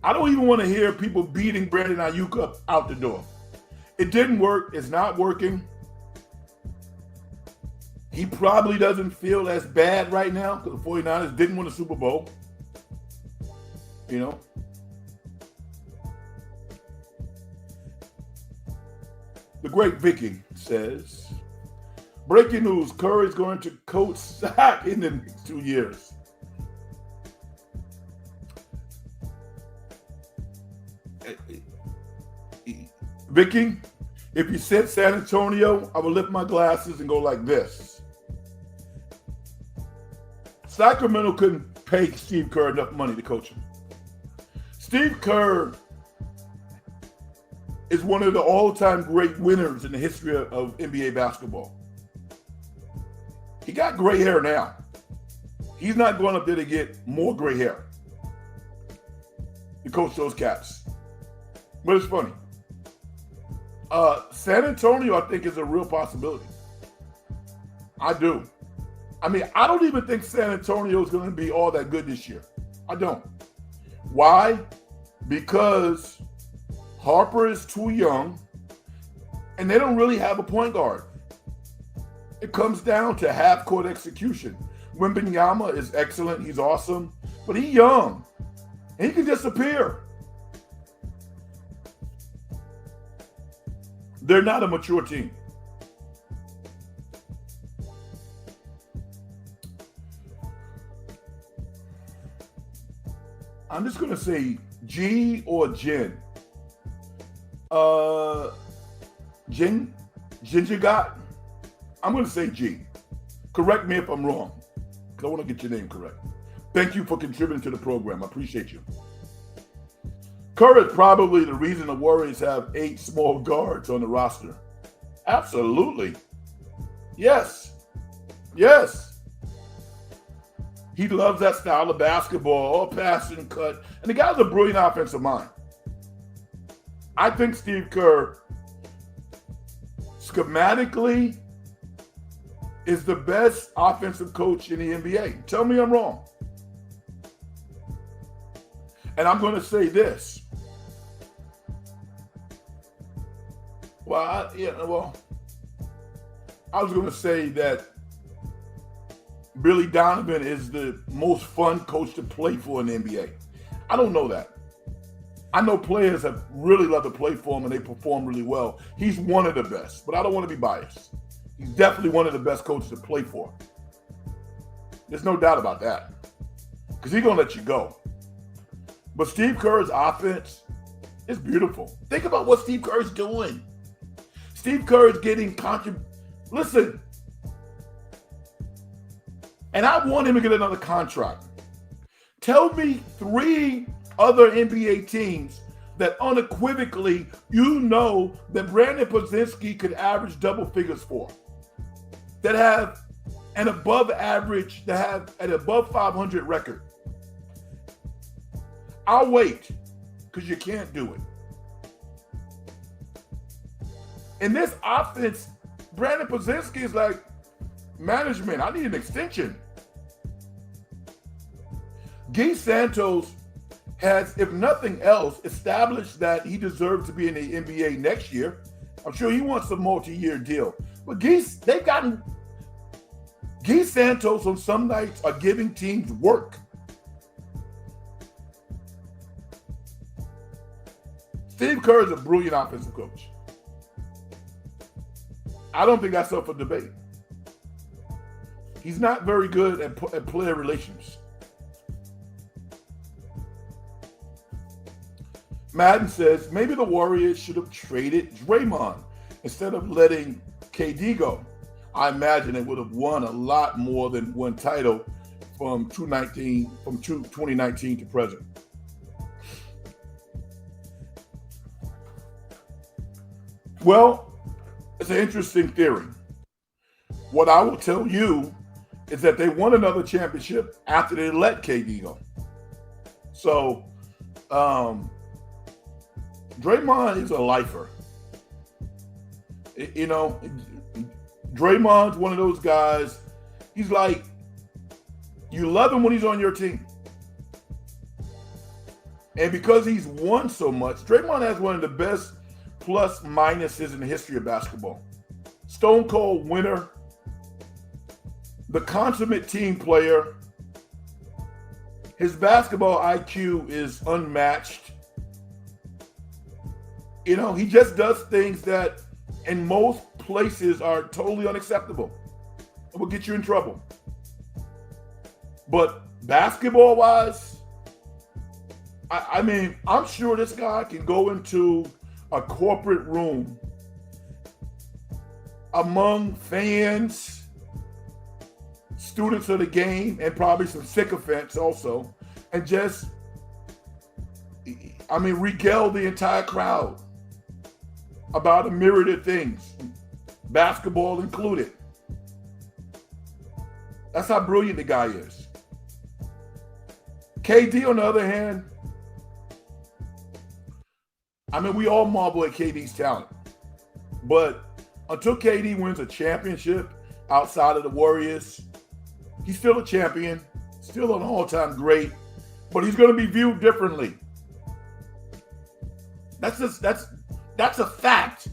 I don't even want to hear people beating Brandon Ayuk up out the door. It didn't work. It's not working. He probably doesn't feel as bad right now because the 49ers didn't win the Super Bowl. You know? The Great Viking says, breaking news, Curry's going to coach Zach in the next 2 years. Vicky, if you said San Antonio, I would lift my glasses and go like this. Sacramento couldn't pay Steve Kerr enough money to coach him. Steve Kerr is one of the all-time great winners in the history of NBA basketball. He got gray hair now. He's not going up there to get more gray hair to coach those Caps. But it's funny. San Antonio, I think, is a real possibility. I do. I mean, I don't even think San Antonio is going to be all that good this year. I don't. Why? Because Harper is too young, and they don't really have a point guard. It comes down to half-court execution. Wembanyama is excellent. He's awesome. But he's young. And he can disappear. They're not a mature team. I'm just going to say G or Jen. Ginger got? I'm going to say G. Correct me if I'm wrong, because I want to get your name correct. Thank you for contributing to the program. I appreciate you. Kerr is probably the reason the Warriors have 8 small guards on the roster. Absolutely. Yes. Yes. He loves that style of basketball, all pass and cut. And the guy's a brilliant offensive mind. I think Steve Kerr, schematically, is the best offensive coach in the NBA. Tell me I'm wrong. And I'm going to say this. Well, I was going to say that Billy Donovan is the most fun coach to play for in the NBA. I don't know that. I know players have really loved to play for him and they perform really well. He's one of the best, but I don't want to be biased. He's definitely one of the best coaches to play for. There's no doubt about that. Because he's going to let you go. But Steve Kerr's offense is beautiful. Think about what Steve Kerr's doing. Steve Kerr is getting Listen, and I want him to get another contract. Tell me 3 other NBA teams that unequivocally you know that Brandon Pozinski could average double figures for, that have an above average, that have an above 500 record. I'll wait, because you can't do it. In this offense, Brandon Pozinski is like, management, I need an extension. Guy Santos has, if nothing else, established that he deserves to be in the NBA next year. I'm sure he wants a multi-year deal. But Guy Santos on some nights are giving teams work. Steve Kerr is a brilliant offensive coach. I don't think that's up for debate. He's not very good at player relations. Madden says maybe the Warriors should have traded Draymond instead of letting KD go. I imagine it would have won a lot more than one title from 2019 to present. Well, it's an interesting theory. What I will tell you is that they won another championship after they let KD go. So, Draymond is a lifer. You know, Draymond's one of those guys. He's like, you love him when he's on your team. And because he's won so much, Draymond has one of the best plus minuses in the history of basketball. Stone cold winner, the consummate team player. His basketball IQ is unmatched. You know, he just does things that in most places are totally unacceptable. It will get you in trouble. But basketball-wise, I mean, I'm sure this guy can go into a corporate room among fans, students of the game, and probably some sycophants also, and just, I mean, regale the entire crowd about a myriad of things, basketball included. That's how brilliant the guy is. KD, on the other hand, I mean, we all marvel at KD's talent. But until KD wins a championship outside of the Warriors, he's still a champion, still an all-time great, but he's going to be viewed differently. That's a fact.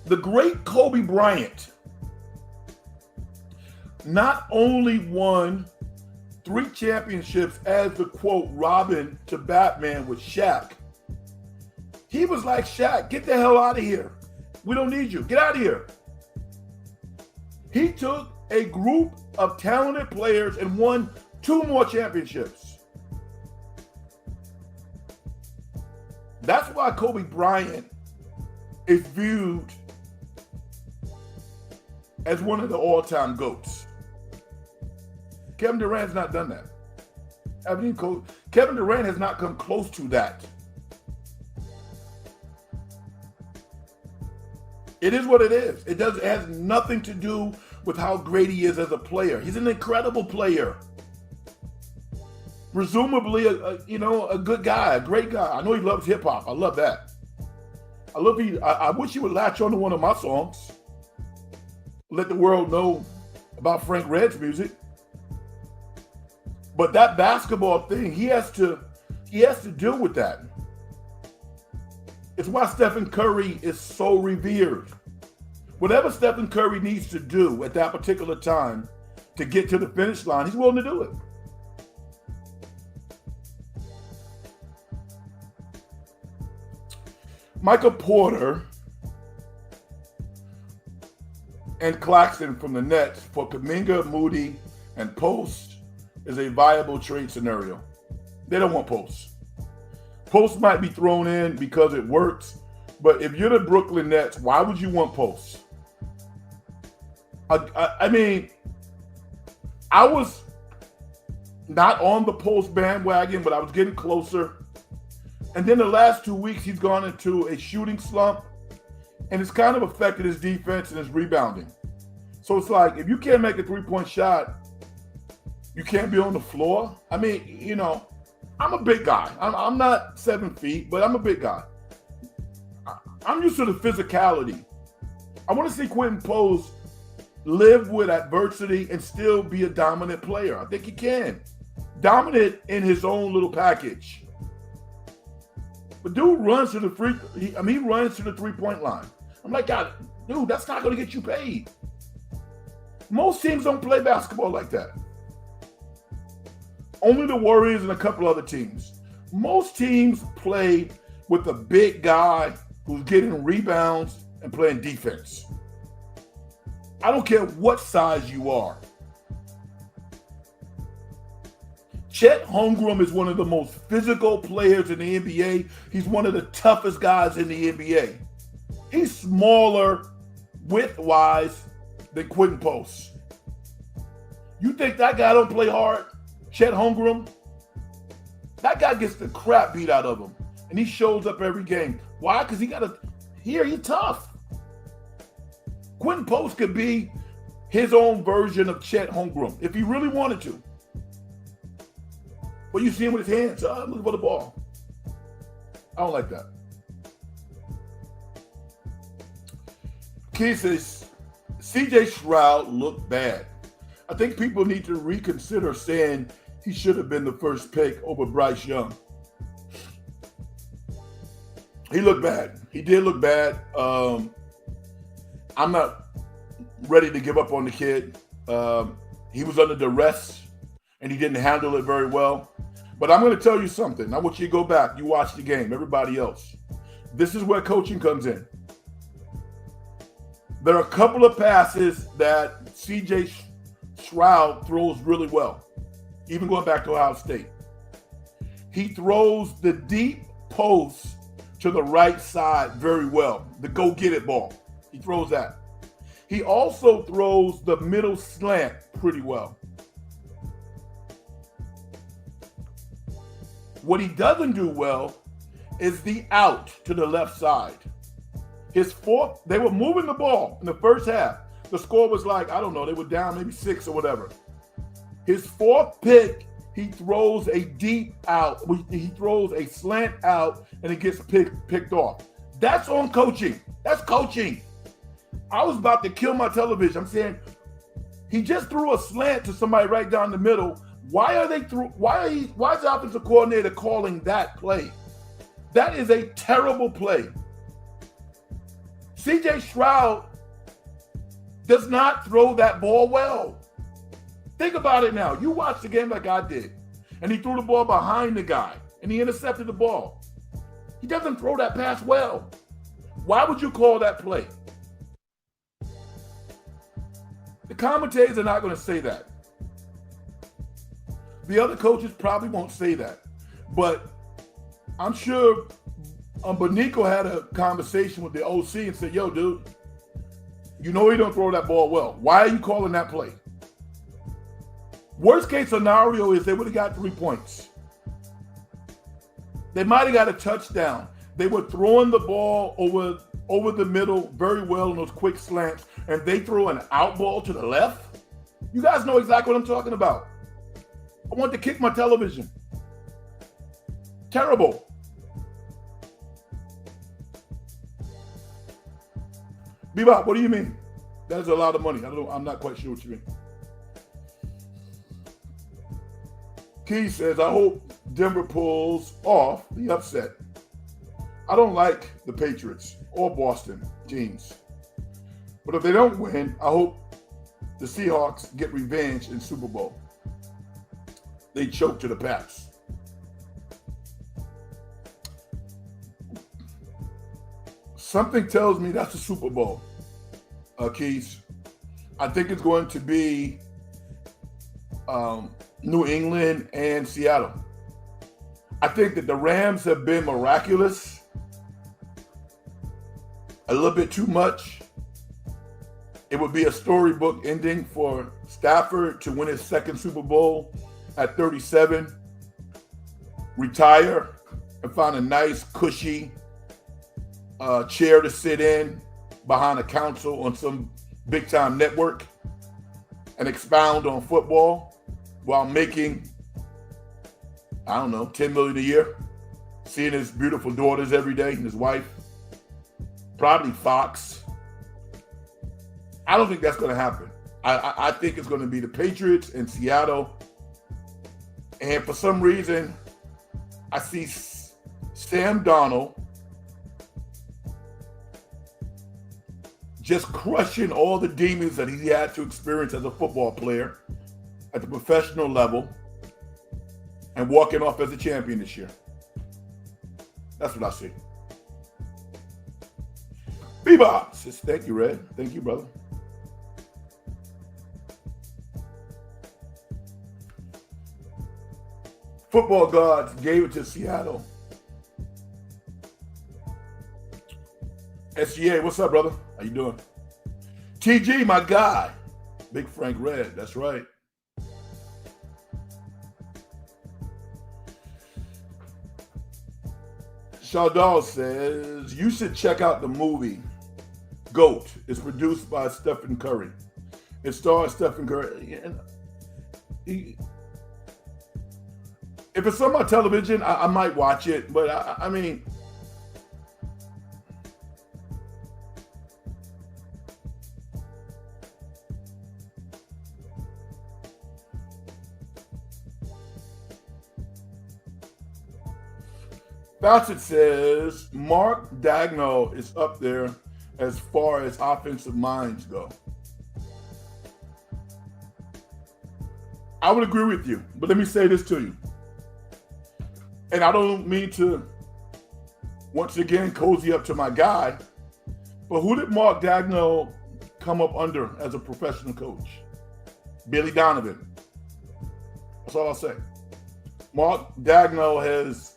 The great Kobe Bryant not only won 3 championships as the, quote, Robin to Batman with Shaq. He was like, Shaq, get the hell out of here. We don't need you. Get out of here. He took a group of talented players and won 2 more championships. That's why Kobe Bryant is viewed as one of the all-time GOATs. Kevin Durant's not done that. Kevin Durant has not come close to that. It is what it is. It has nothing to do with how great he is as a player. He's an incredible player. Presumably, a good guy, a great guy. I know he loves hip hop. I love that. I wish he would latch on to one of my songs. Let the world know about Frank Red's music. But that basketball thing, he has to deal with that. It's why Stephen Curry is so revered. Whatever Stephen Curry needs to do at that particular time to get to the finish line, he's willing to do it. Michael Porter and Claxton from the Nets for Kuminga, Moody, and Post is a viable trade scenario. They don't want Post. Post might be thrown in because it works, but if you're the Brooklyn Nets, why would you want Post? I mean, I was not on the Post bandwagon, but I was getting closer. And then the last 2 weeks, he's gone into a shooting slump, and it's kind of affected his defense and his rebounding. So it's like, if you can't make a three-point shot, you can't be on the floor. I mean, you know, I'm a big guy. I'm not 7 feet, but I'm a big guy. I'm used to the physicality. I want to see Quentin Post live with adversity and still be a dominant player. I think he can. Dominant in his own little package. But dude runs to the he runs to the three-point line. I'm like, God, dude, that's not going to get you paid. Most teams don't play basketball like that. Only the Warriors and a couple other teams. Most teams play with a big guy who's getting rebounds and playing defense. I don't care what size you are. Chet Holmgren is one of the most physical players in the NBA. He's one of the toughest guys in the NBA. He's smaller width-wise than Quentin Post. You think that guy don't play hard? Chet Holmgren? That guy gets the crap beat out of him. And he shows up every game. Why? Because he's tough. Quentin Post could be his own version of Chet Holmgren if he really wanted to. But you see him with his hands, looking for the ball. I don't like that. Keith says, CJ Stroud looked bad. I think people need to reconsider saying he should have been the first pick over Bryce Young. He looked bad. He did look bad. I'm not ready to give up on the kid. He was under duress, and he didn't handle it very well. But I'm going to tell you something. I want you to go back. You watch the game. Everybody else. This is where coaching comes in. There are a couple of passes that CJ Stroud throws really well, even going back to Ohio State. He throws the deep post to the right side very well, the go-get-it ball. He throws that. He also throws the middle slant pretty well. What he doesn't do well is the out to the left side. They were moving the ball in the first half. The score was like, I don't know, they were down maybe 6 or whatever. His fourth pick, he throws a deep out. He throws a slant out, and it gets picked off. That's on coaching. That's coaching. I was about to kill my television. I'm saying, he just threw a slant to somebody right down the middle. Why is the offensive coordinator calling that play? That is a terrible play. CJ Stroud does not throw that ball well. Think about it now. You watch the game like I did, and he threw the ball behind the guy, and he intercepted the ball. He doesn't throw that pass well. Why would you call that play? The commentators are not going to say that. The other coaches probably won't say that. But I'm sure Bonico had a conversation with the OC and said, yo, dude, you know he don't throw that ball well. Why are you calling that play? Worst case scenario is they would have got 3 points. They might have got a touchdown. They were throwing the ball over the middle very well in those quick slants, and they throw an out ball to the left. You guys know exactly what I'm talking about. I want to kick my television. Terrible. Bebop, what do you mean? That is a lot of money. I'm not quite sure what you mean. Key says, I hope Denver pulls off the upset. I I don't like the Patriots or Boston teams. But if they don't win, I hope the Seahawks get revenge in Super Bowl. They choke to the Pats. Something tells me that's the Super Bowl, Keith. I think it's going to be New England and Seattle. I think that the Rams have been miraculous. A little bit too much. It would be a storybook ending for Stafford to win his second Super Bowl at 37, retire, and find a nice, cushy chair to sit in behind a console on some big-time network and expound on football while making, I don't know, $10 million a year, seeing his beautiful daughters every day and his wife, probably Fox. I don't think that's going to happen. I think it's going to be the Patriots and Seattle. And for some reason, I see Sam Darnold just crushing all the demons that he had to experience as a football player at the professional level and walking off as a champion this year. That's what I see. Bebop says, thank you, Red. Thank you, brother. Football gods gave it to Seattle. SGA, what's up, brother? How you doing? TG, my guy. Big Frank Red, that's right. Shaldal says, you should check out the movie GOAT. It's produced by Stephen Curry. It stars Stephen Curry. If it's on my television, I might watch it, but I mean, Bassett says, Mark Daigneault is up there as far as offensive minds go. I would agree with you, but let me say this to you. And I don't mean to, once again, cozy up to my guy, but who did Mark Daigneault come up under as a professional coach? Billy Donovan. That's all I'll say. Mark Daigneault has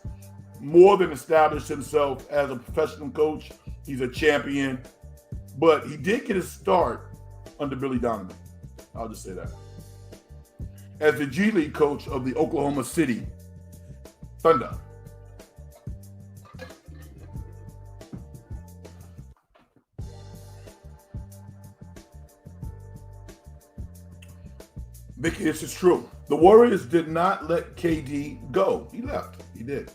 more than established himself as a professional coach. He's a champion, but he did get his start under Billy Donovan. I'll just say that. As the G League coach of the Oklahoma City Thunder. Vicky, this is true. The Warriors did not let KD go. He left. He did.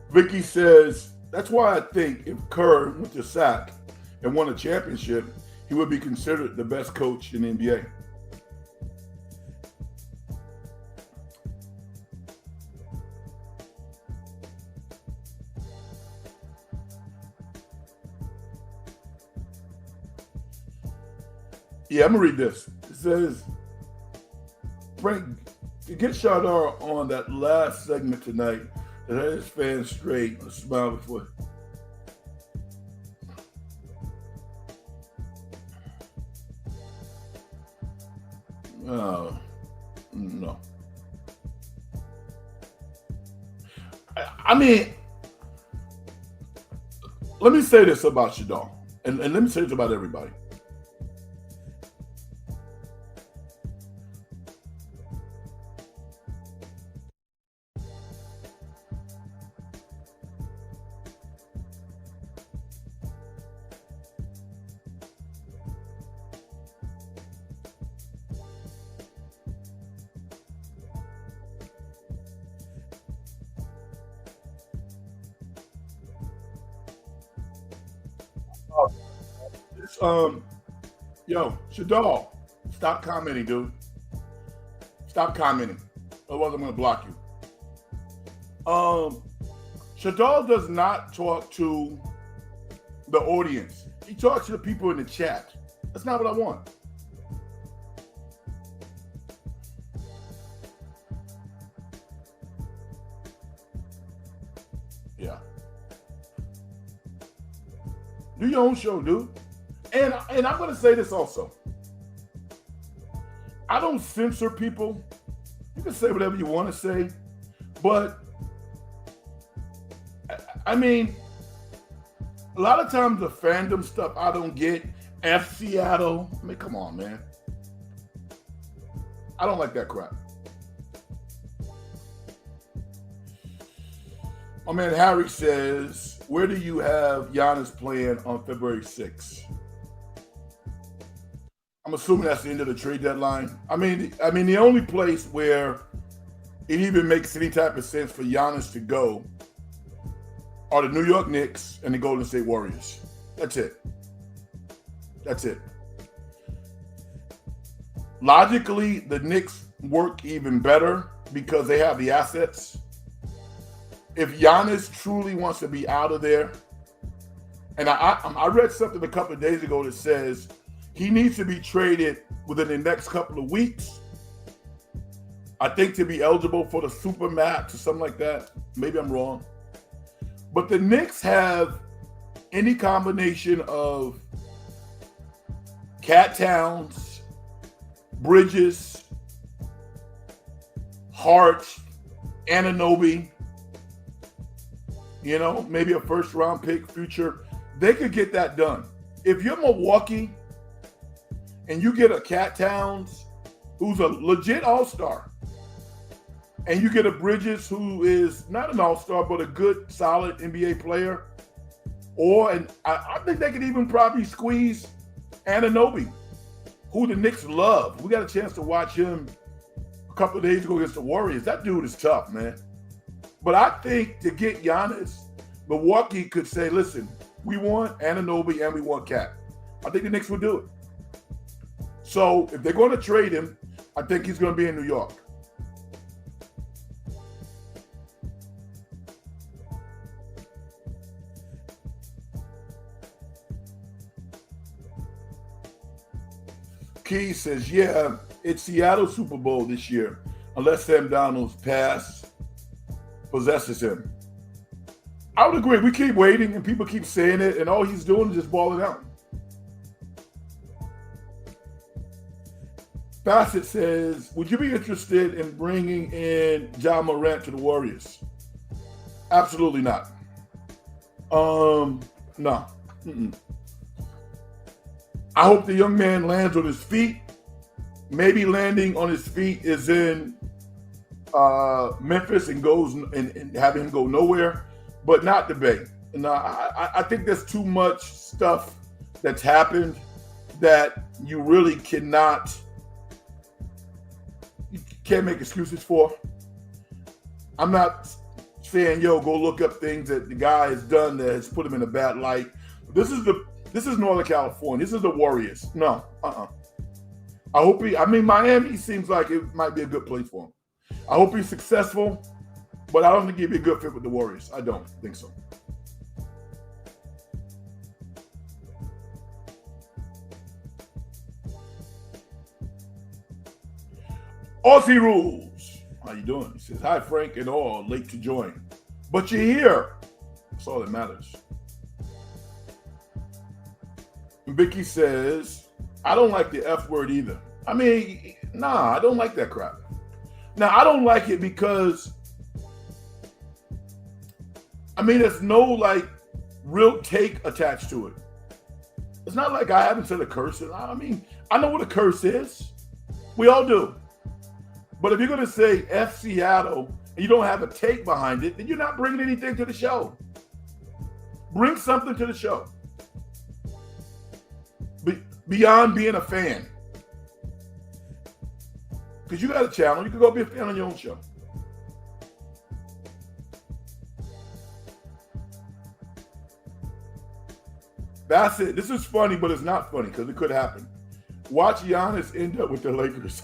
Vicky says, that's why I think if Kerr went to SAC and won a championship, he would be considered the best coach in the NBA. Yeah, I'm going to read this. It says, Frank, to get Shadar on that last segment tonight, that had his fans straight, a smile before. No. I mean, let me say this about Shadar, and let me say this about everybody. Yo, Shadal, stop commenting, dude. Stop commenting. Otherwise, I'm gonna block you. Shadal does not talk to the audience. He talks to the people in the chat. That's not what I want. Yeah. Do your own show, dude. And I'm gonna say this also. I don't censor people. You can say whatever you want to say, but I mean, a lot of times the fandom stuff I don't get. F Seattle. I mean, come on, man. I don't like that crap. My man Harry says, where do you have Giannis playing on February 6th? I'm assuming that's the end of the trade deadline. I mean, the only place where it even makes any type of sense for Giannis to go are the New York Knicks and the Golden State Warriors. That's it. That's it. Logically, the Knicks work even better because they have the assets. If Giannis truly wants to be out of there, and I read something a couple of days ago that says he needs to be traded within the next couple of weeks. I think to be eligible for the Supermax or something like that. Maybe I'm wrong. But the Knicks have any combination of Cat Towns, Bridges, Hart, Anunoby, maybe a first round pick future. They could get that done. If you're Milwaukee and you get a Cat Towns who's a legit all-star, and you get a Bridges who is not an all-star but a good, solid NBA player, and I think they could even probably squeeze Anunoby, who the Knicks love. We got a chance to watch him a couple of days ago against the Warriors. That dude is tough, man. But I think to get Giannis, Milwaukee could say, listen, we want Anunoby and we want Cat. I think the Knicks will do it. So if they're going to trade him, I think he's going to be in New York. Key says, yeah, it's Seattle Super Bowl this year, unless Sam Darnold's pass possesses him. I would agree. We keep waiting, and people keep saying it, and all he's doing is just balling out. Bassett says, would you be interested in bringing in Ja Morant to the Warriors? Absolutely not. No. Mm-mm. I hope the young man lands on his feet. Maybe landing on his feet is in Memphis and goes and having him go nowhere, but not the Bay. No, I think there's too much stuff that's happened that you really can't make excuses for. I'm not saying, go look up things that the guy has done that has put him in a bad light. This is Northern California. This is the Warriors. No, I hope Miami seems like it might be a good place for him. I hope he's successful, but I don't think he'd be a good fit with the Warriors. I don't think so. Aussie Rules. How you doing? He says, hi, Frank and all. Late to join. But you're here. That's all that matters. Vicky says, I don't like the F word either. I don't like that crap. Now, I don't like it because, there's no, real take attached to it. It's not like I haven't said a curse. I know what a curse is. We all do. But if you're going to say F Seattle and you don't have a take behind it, then you're not bringing anything to the show. Bring something to the show. Beyond being a fan. Because you got a channel. You can go be a fan on your own show. Bassett, this is funny, but it's not funny because it could happen. Watch Giannis end up with the Lakers.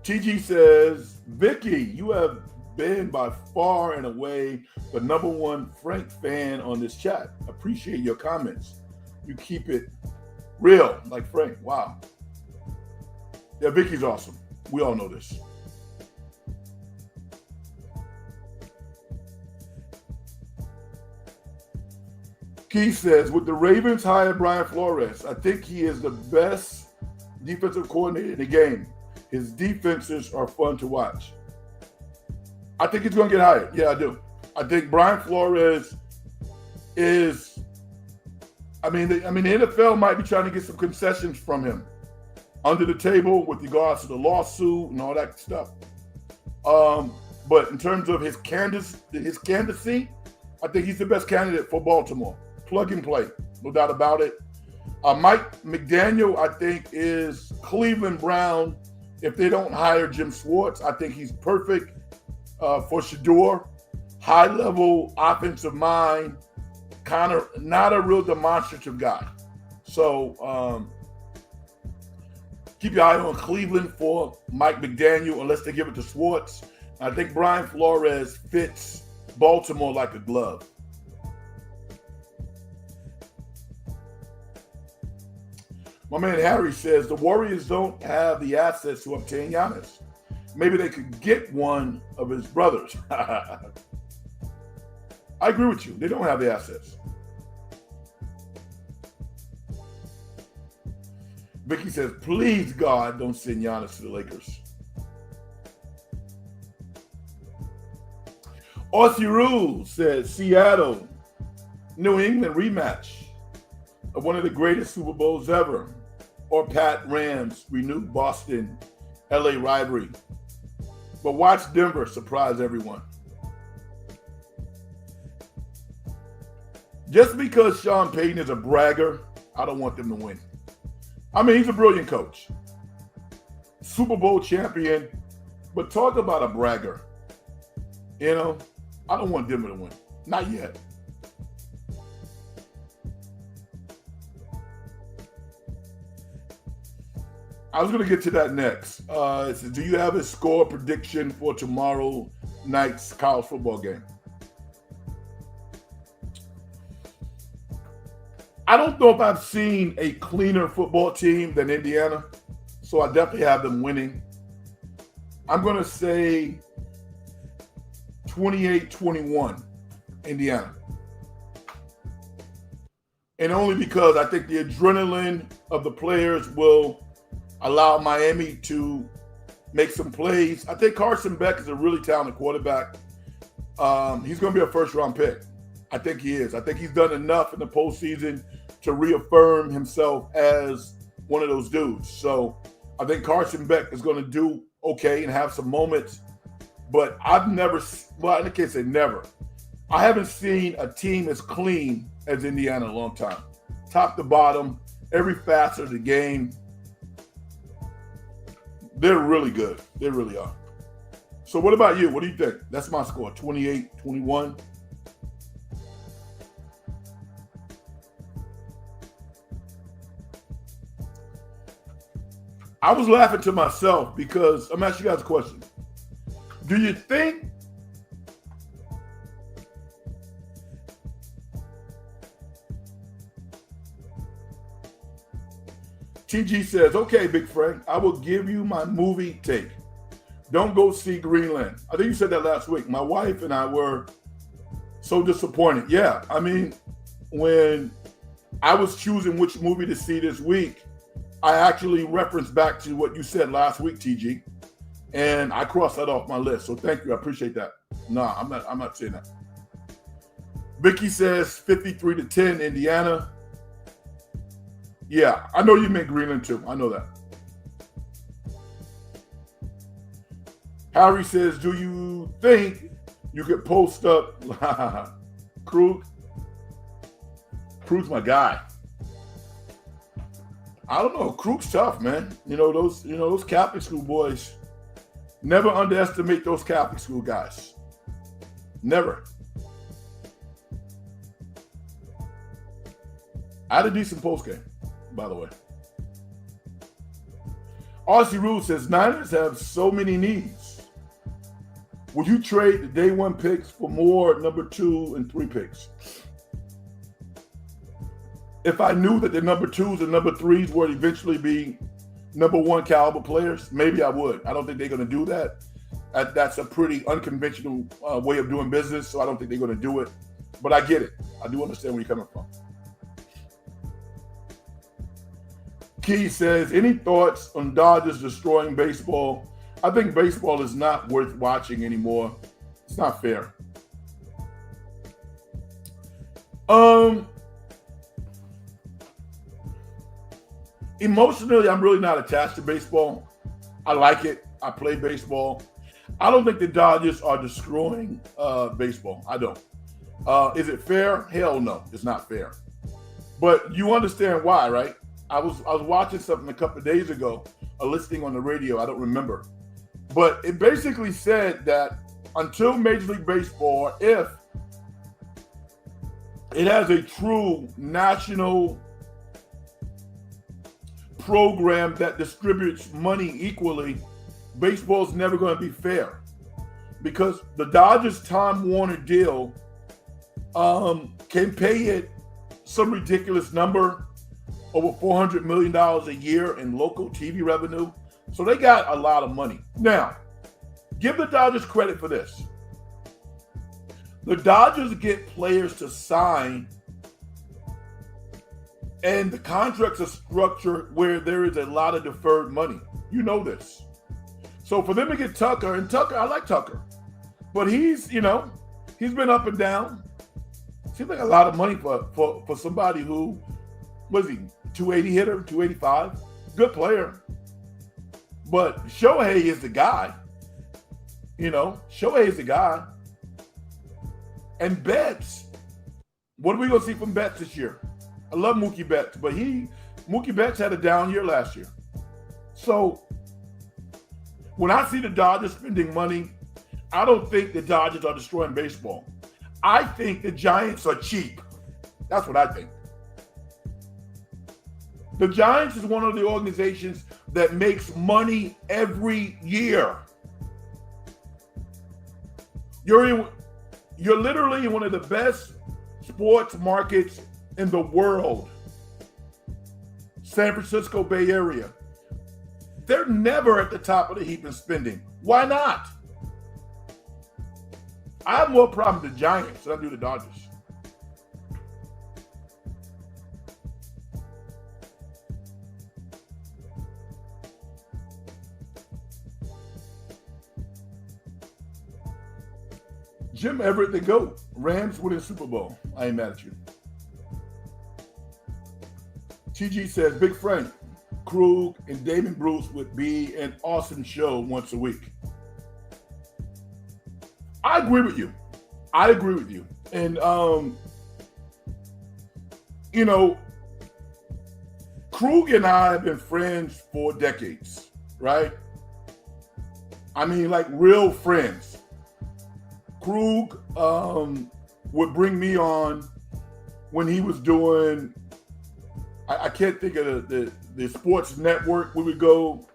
TG says, Vicky, you have been by far and away the #1 Frank fan on this chat. Appreciate your comments. You keep it real, like Frank. Wow. Yeah, Vicky's awesome. We all know this. Keith says, would the Ravens hire Brian Flores? I think he is the best defensive coordinator in the game. His defenses are fun to watch. I think he's going to get hired. Yeah, I do. I think Brian Flores is, the NFL might be trying to get some concessions from him under the table with regards to the lawsuit and all that stuff. But in terms of his candidacy, I think he's the best candidate for Baltimore. Plug and play, no doubt about it. Mike McDaniel, I think, is Cleveland Brown. If they don't hire Jim Schwartz, I think he's perfect for Shador. High-level offensive mind, kind of not a real demonstrative guy. So keep your eye on Cleveland for Mike McDaniel, unless they give it to Schwartz. I think Brian Flores fits Baltimore like a glove. My man Harry says the Warriors don't have the assets to obtain Giannis. Maybe they could get one of his brothers. I agree with you. They don't have the assets. Vicky says, please, God, don't send Giannis to the Lakers. Aussie Rules says, Seattle, New England rematch of one of the greatest Super Bowls ever. Or Pat Rams renewed Boston, LA rivalry. But watch Denver surprise everyone. Just because Sean Payton is a bragger, I don't want them to win. He's a brilliant coach. Super Bowl champion, but talk about a bragger. I don't want Denver to win. Not yet. I was going to get to that next. It says, do you have a score prediction for tomorrow night's college football game? I don't know if I've seen a cleaner football team than Indiana, so I definitely have them winning. I'm going to say 28-21, Indiana. And only because I think the adrenaline of the players will allow Miami to make some plays. I think Carson Beck is a really talented quarterback. He's going to be a first-round pick. I think he is. I think he's done enough in the postseason to reaffirm himself as one of those dudes. So I think Carson Beck is going to do okay and have some moments. But I've never, well, I can't say never. I haven't seen a team as clean as Indiana in a long time. Top to bottom, every facet of the game. They're really good. They really are. So what about you? What do you think? That's my score, 28-21. I was laughing to myself because I'm asking you guys a question. Do you think TG says, okay, Big Frank, I will give you my movie take. Don't go see Greenland. I think you said that last week. My wife and I were so disappointed. Yeah, when I was choosing which movie to see this week, I actually referenced back to what you said last week, TG, and I crossed that off my list. So thank you. I appreciate that. No, I'm not saying that. Vicky says 53-10, Indiana. Yeah, I know you meant Greenland too. I know that. Harry says, do you think you could post up Krug? Krug's my guy. I don't know. Krug's tough, man. Those Catholic school boys, Never underestimate those Catholic school guys. Never. I had a decent post game, by the way. RC Rule says, Niners have so many needs. Would you trade the day one picks for more number 2 and 3 picks? If I knew that the number 2s and number 3s would eventually be number 1 caliber players, maybe I would. I don't think they're going to do that. That's a pretty unconventional way of doing business, so I don't think they're going to do it. But I get it. I do understand where you're coming from. Key says, any thoughts on Dodgers destroying baseball? I think baseball is not worth watching anymore. It's not fair. Emotionally, I'm really not attached to baseball. I like it. I play baseball. I don't think the Dodgers are destroying baseball. I don't. Is it fair? Hell no, it's not fair. But you understand why, right? I was watching something a couple of days ago, a listing on the radio, I don't remember. But it basically said that until Major League Baseball, if it has a true national program that distributes money equally, baseball's never going to be fair. Because the Dodgers Time Warner deal can pay it some ridiculous number, over $400 million a year in local TV revenue. So they got a lot of money. Now, give the Dodgers credit for this. The Dodgers get players to sign, and the contracts are structured where there is a lot of deferred money. You know this. So for them to get Tucker, and Tucker, I like Tucker, but he's been up and down. Seems like a lot of money for somebody who, was he, 280 hitter, 285? Good player. But Shohei is the guy. Shohei is the guy. And Betts, what are we going to see from Betts this year? I love Mookie Betts, but Mookie Betts had a down year last year. So when I see the Dodgers spending money, I don't think the Dodgers are destroying baseball. I think the Giants are cheap. That's what I think. The Giants is one of the organizations that makes money every year. You're literally in one of the best sports markets in the world. San Francisco Bay Area. They're never at the top of the heap in spending. Why not? I have more problem with the Giants than I do the Dodgers. Jim Everett, the GOAT. Rams winning Super Bowl. I ain't mad at you. TG says, Big Frank, Krug, and Damon Bruce would be an awesome show once a week. I agree with you. And, Krug and I have been friends for decades, right? I mean, like real friends. Krug would bring me on when he was doing, I can't think of the sports network. We would go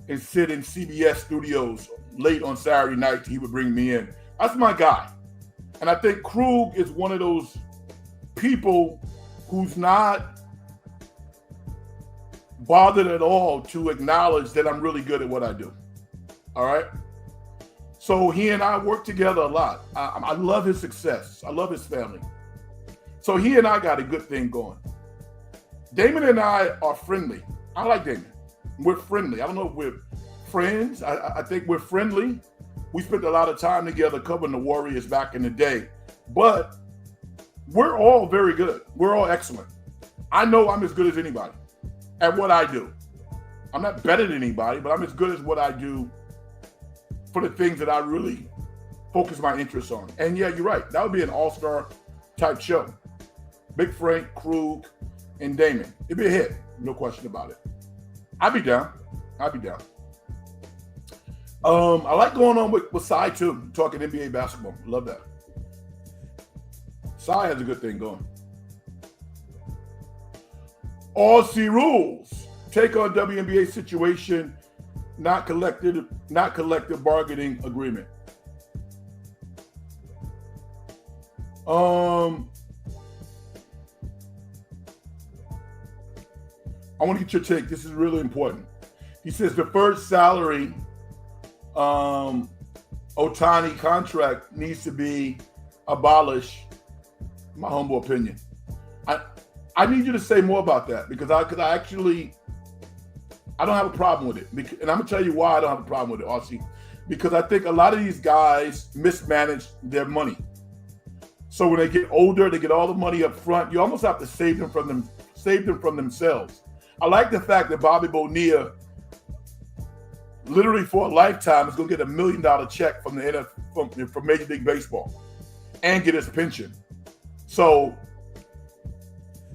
and sit in CBS studios late on Saturday night. He would bring me in. That's my guy. And I think Krug is one of those people who's not bothered at all to acknowledge that I'm really good at what I do. All right? So he and I work together a lot. I love his success. I love his family. So he and I got a good thing going. Damon and I are friendly. I like Damon. We're friendly. I don't know if we're friends. I think we're friendly. We spent a lot of time together covering the Warriors back in the day. But we're all very good. We're all excellent. I know I'm as good as anybody at what I do. I'm not better than anybody, but I'm as good as what I do for the things that I really focus my interests on. And yeah, you're right. That would be an all-star type show. Big Frank, Krug, and Damon. It'd be a hit. No question about it. I'd be down. I like going on with Cy too, talking NBA basketball. Love that. Cy has a good thing going. Aussie rules. Take on WNBA situation, not collective bargaining agreement. I want to get your take. This is really important. He says the first salary Otani contract needs to be abolished. My humble opinion. I need you to say more about that because I don't have a problem with it. And I'm gonna tell you why I don't have a problem with it, Aussie. Because I think a lot of these guys mismanage their money. So when they get older, they get all the money up front. You almost have to save them from themselves. I like the fact that Bobby Bonilla, literally for a lifetime, is going to get $1 million check from the from Major League Baseball and get his pension. So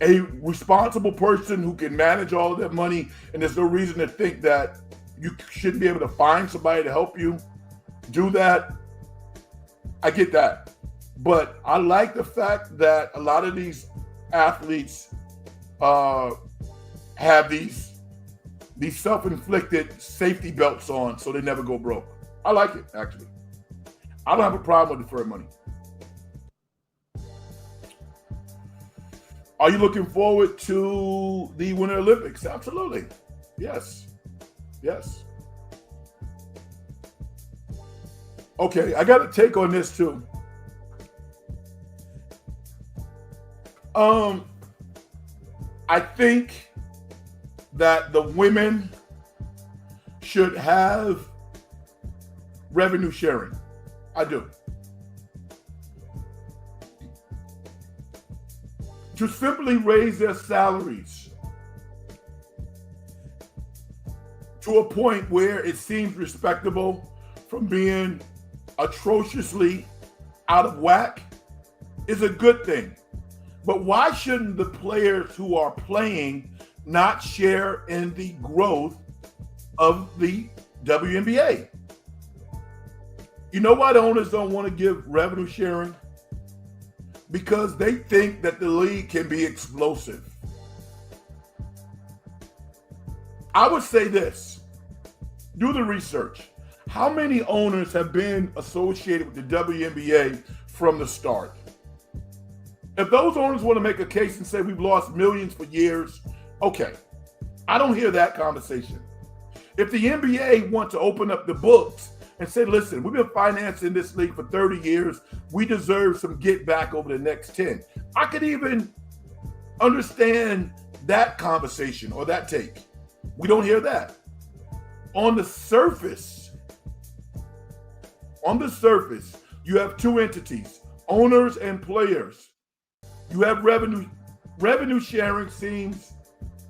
a responsible person who can manage all of that money, and there's no reason to think that you shouldn't be able to find somebody to help you do that. I get that. But I like the fact that a lot of these athletes have these self-inflicted safety belts on so they never go broke. I like it, actually. I don't have a problem with deferred money. Are you looking forward to the Winter Olympics? Absolutely. Yes. Yes. Okay, I got a take on this too. I think that the women should have revenue sharing. I do. To simply raise their salaries to a point where it seems respectable from being atrociously out of whack is a good thing. But why shouldn't the players who are playing not share in the growth of the WNBA? You know why the owners don't want to give revenue sharing? Because they think that the league can be explosive. I would say this, do the research. How many owners have been associated with the WNBA from the start? If those owners want to make a case and say we've lost millions for years, okay. I don't hear that conversation. If the NBA wants to open up the books and say, listen, we've been financing this league for 30 years. We deserve some get back over the next 10. I could even understand that conversation or that take. We don't hear that. On the surface, you have two entities, owners and players. You have revenue. Revenue sharing seems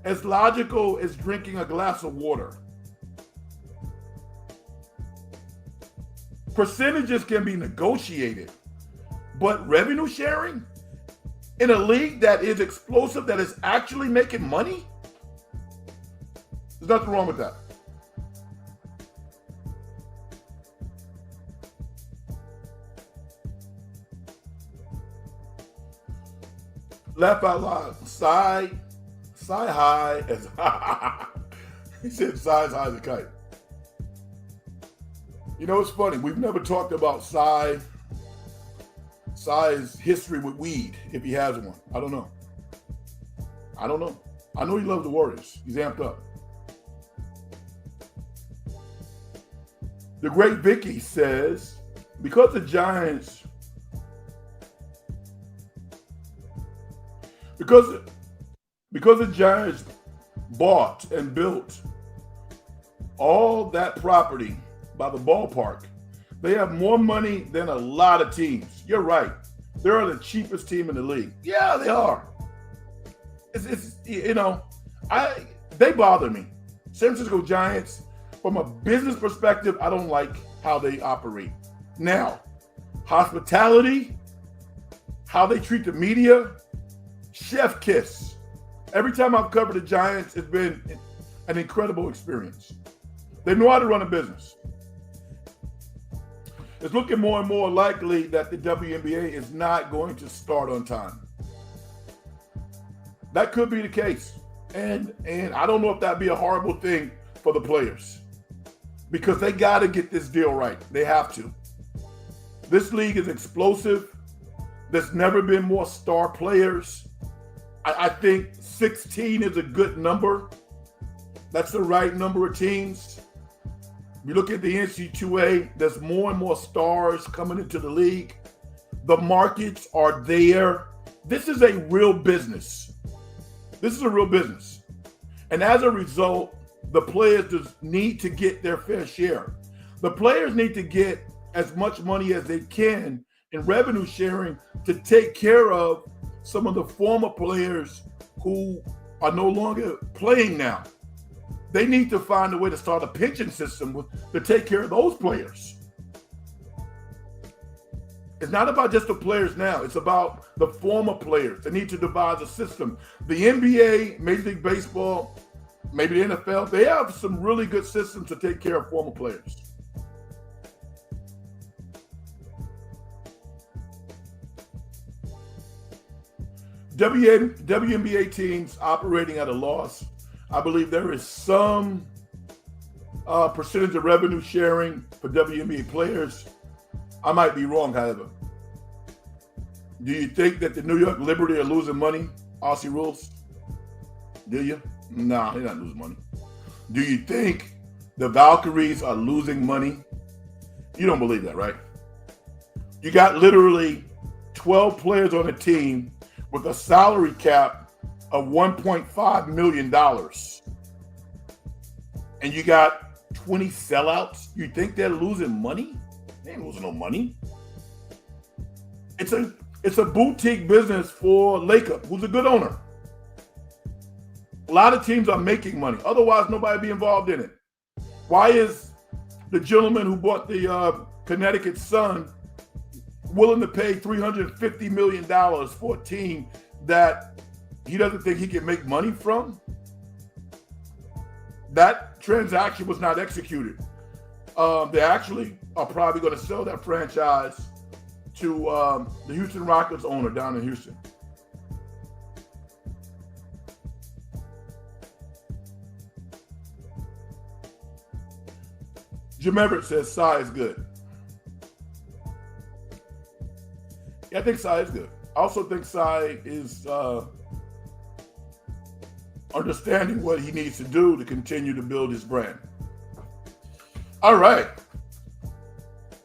as logical as drinking a glass of water. Percentages can be negotiated, but revenue sharing in a league that is explosive, that is actually making money, there's nothing wrong with that. Laugh out loud. Sigh high as he said, sigh as high as a kite. You know, it's funny. We've never talked about Psy's history with weed, if he has one. I don't know. I know he loves the Warriors. He's amped up. The great Vicky says, because the Giants, because the Giants bought and built all that property by the ballpark, they have more money than a lot of teams. You're right. They're the cheapest team in the league. Yeah, they are. They bother me. San Francisco Giants, from a business perspective, I don't like how they operate. Now, hospitality, how they treat the media, chef kiss. Every time I've covered the Giants, it's been an incredible experience. They know how to run a business. It's looking more and more likely that the WNBA is not going to start on time. That could be the case. And I don't know if that'd be a horrible thing for the players, because they got to get this deal right. They have to. This league is explosive. There's never been more star players. I think 16 is a good number. That's the right number of teams. You look at the NCAA, there's more and more stars coming into the league. The markets are there. This is a real business. This is a real business. And as a result, the players just need to get their fair share. The players need to get as much money as they can in revenue sharing to take care of some of the former players who are no longer playing now. They need to find a way to start a pension system to take care of those players. It's not about just the players now. It's about the former players. They need to devise a system. The NBA, Major League Baseball, maybe the NFL, they have some really good systems to take care of former players. WNBA teams operating at a loss. I believe there is some percentage of revenue sharing for WNBA players. I might be wrong, however. Do you think that the New York Liberty are losing money? Aussie rules? Do you? No, they're not losing money. Do you think the Valkyries are losing money? You don't believe that, right? You got literally 12 players on a team with a salary cap of $1.5 million. And you got 20 sellouts. You think they're losing money? They ain't losing no money. It's a boutique business for Laker, who's a good owner. A lot of teams are making money. Otherwise, nobody be involved in it. Why is the gentleman who bought the Connecticut Sun willing to pay $350 million for a team that he doesn't think he can make money from? That transaction was not executed. They actually are probably going to sell that franchise to the Houston Rockets owner down in Houston. Jim Everett says Sai is good. Yeah, I think Sai is good. I also think Sai is understanding what he needs to do to continue to build his brand. All right.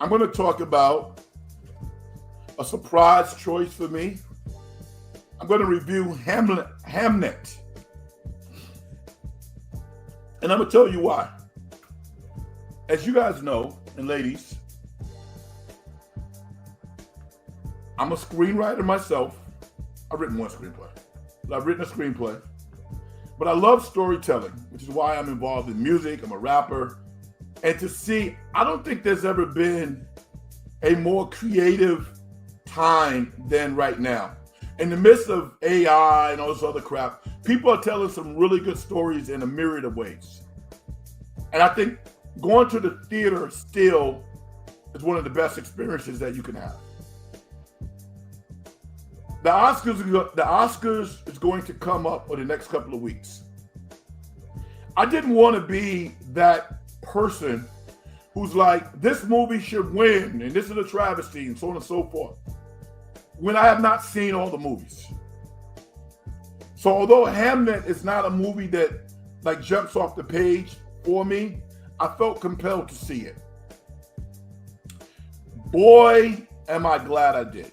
I'm going to talk about a surprise choice for me. I'm going to review HAMNET. And I'm going to tell you why. As you guys know, and ladies, I'm a screenwriter myself. I've written one screenplay. But I've written a screenplay. But I love storytelling, which is why I'm involved in music. I'm a rapper. And to see, I don't think there's ever been a more creative time than right now. In the midst of AI and all this other crap, people are telling some really good stories in a myriad of ways. And I think going to the theater still is one of the best experiences that you can have. The Oscars is going to come up in the next couple of weeks. I didn't want to be that person who's like, this movie should win, and this is a travesty, and so on and so forth, when I have not seen all the movies. So although HAMNET is not a movie that like jumps off the page for me, I felt compelled to see it. Boy, am I glad I did.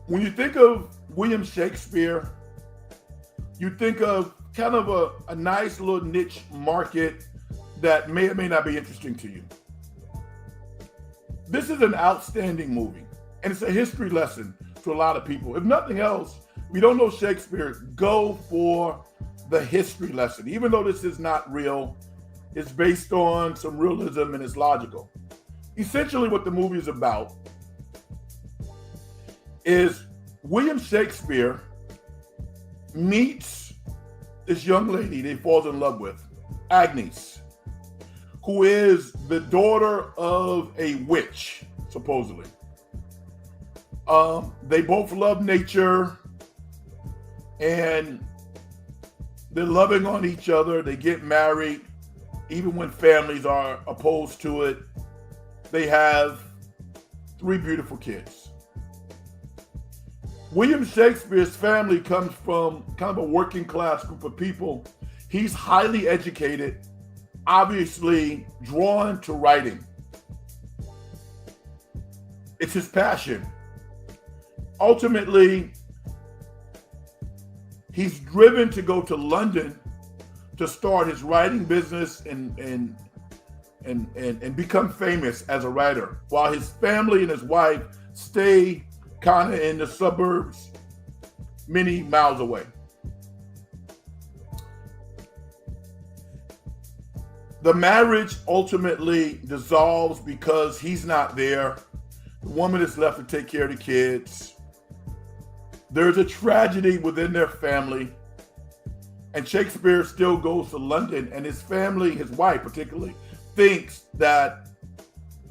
When you think of William Shakespeare, you think of kind of a nice little niche market that may or may not be interesting to you. This is an outstanding movie, and it's a history lesson to a lot of people. If nothing else, if you don't know Shakespeare, go for the history lesson. Even though this is not real, it's based on some realism and it's logical. Essentially what the movie is about is William Shakespeare meets this young lady that he falls in love with, Agnes, who is the daughter of a witch, supposedly. They both love nature, and they're loving on each other. They get married, even when families are opposed to it. They have 3 beautiful kids. William Shakespeare's family comes from kind of a working class group of people. He's highly educated, obviously drawn to writing. It's his passion. Ultimately, he's driven to go to London to start his writing business and become famous as a writer, while his family and his wife stay kind of in the suburbs many miles away. The marriage ultimately dissolves because he's not there. The woman is left to take care of the kids. There's a tragedy within their family, and Shakespeare still goes to London, and his family, his wife particularly, thinks that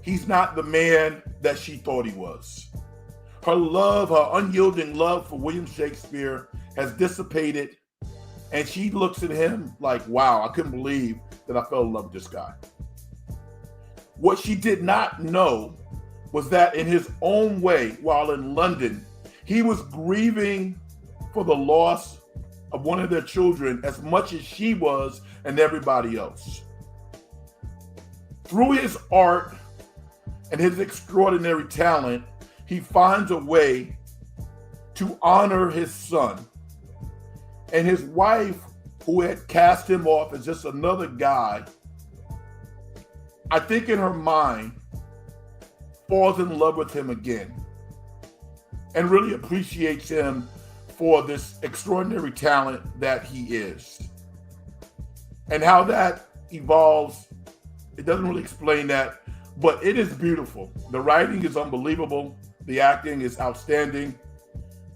he's not the man that she thought he was. Her love, her unyielding love for William Shakespeare has dissipated, and she looks at him like, wow, I couldn't believe that I fell in love with this guy. What she did not know was that in his own way, while in London, he was grieving for the loss of one of their children as much as she was and everybody else. Through his art and his extraordinary talent, he finds a way to honor his son. And his wife, who had cast him off as just another guy, I think in her mind, falls in love with him again and really appreciates him for this extraordinary talent that he is. And how that evolves, it doesn't really explain that, but it is beautiful. The writing is unbelievable. The acting is outstanding.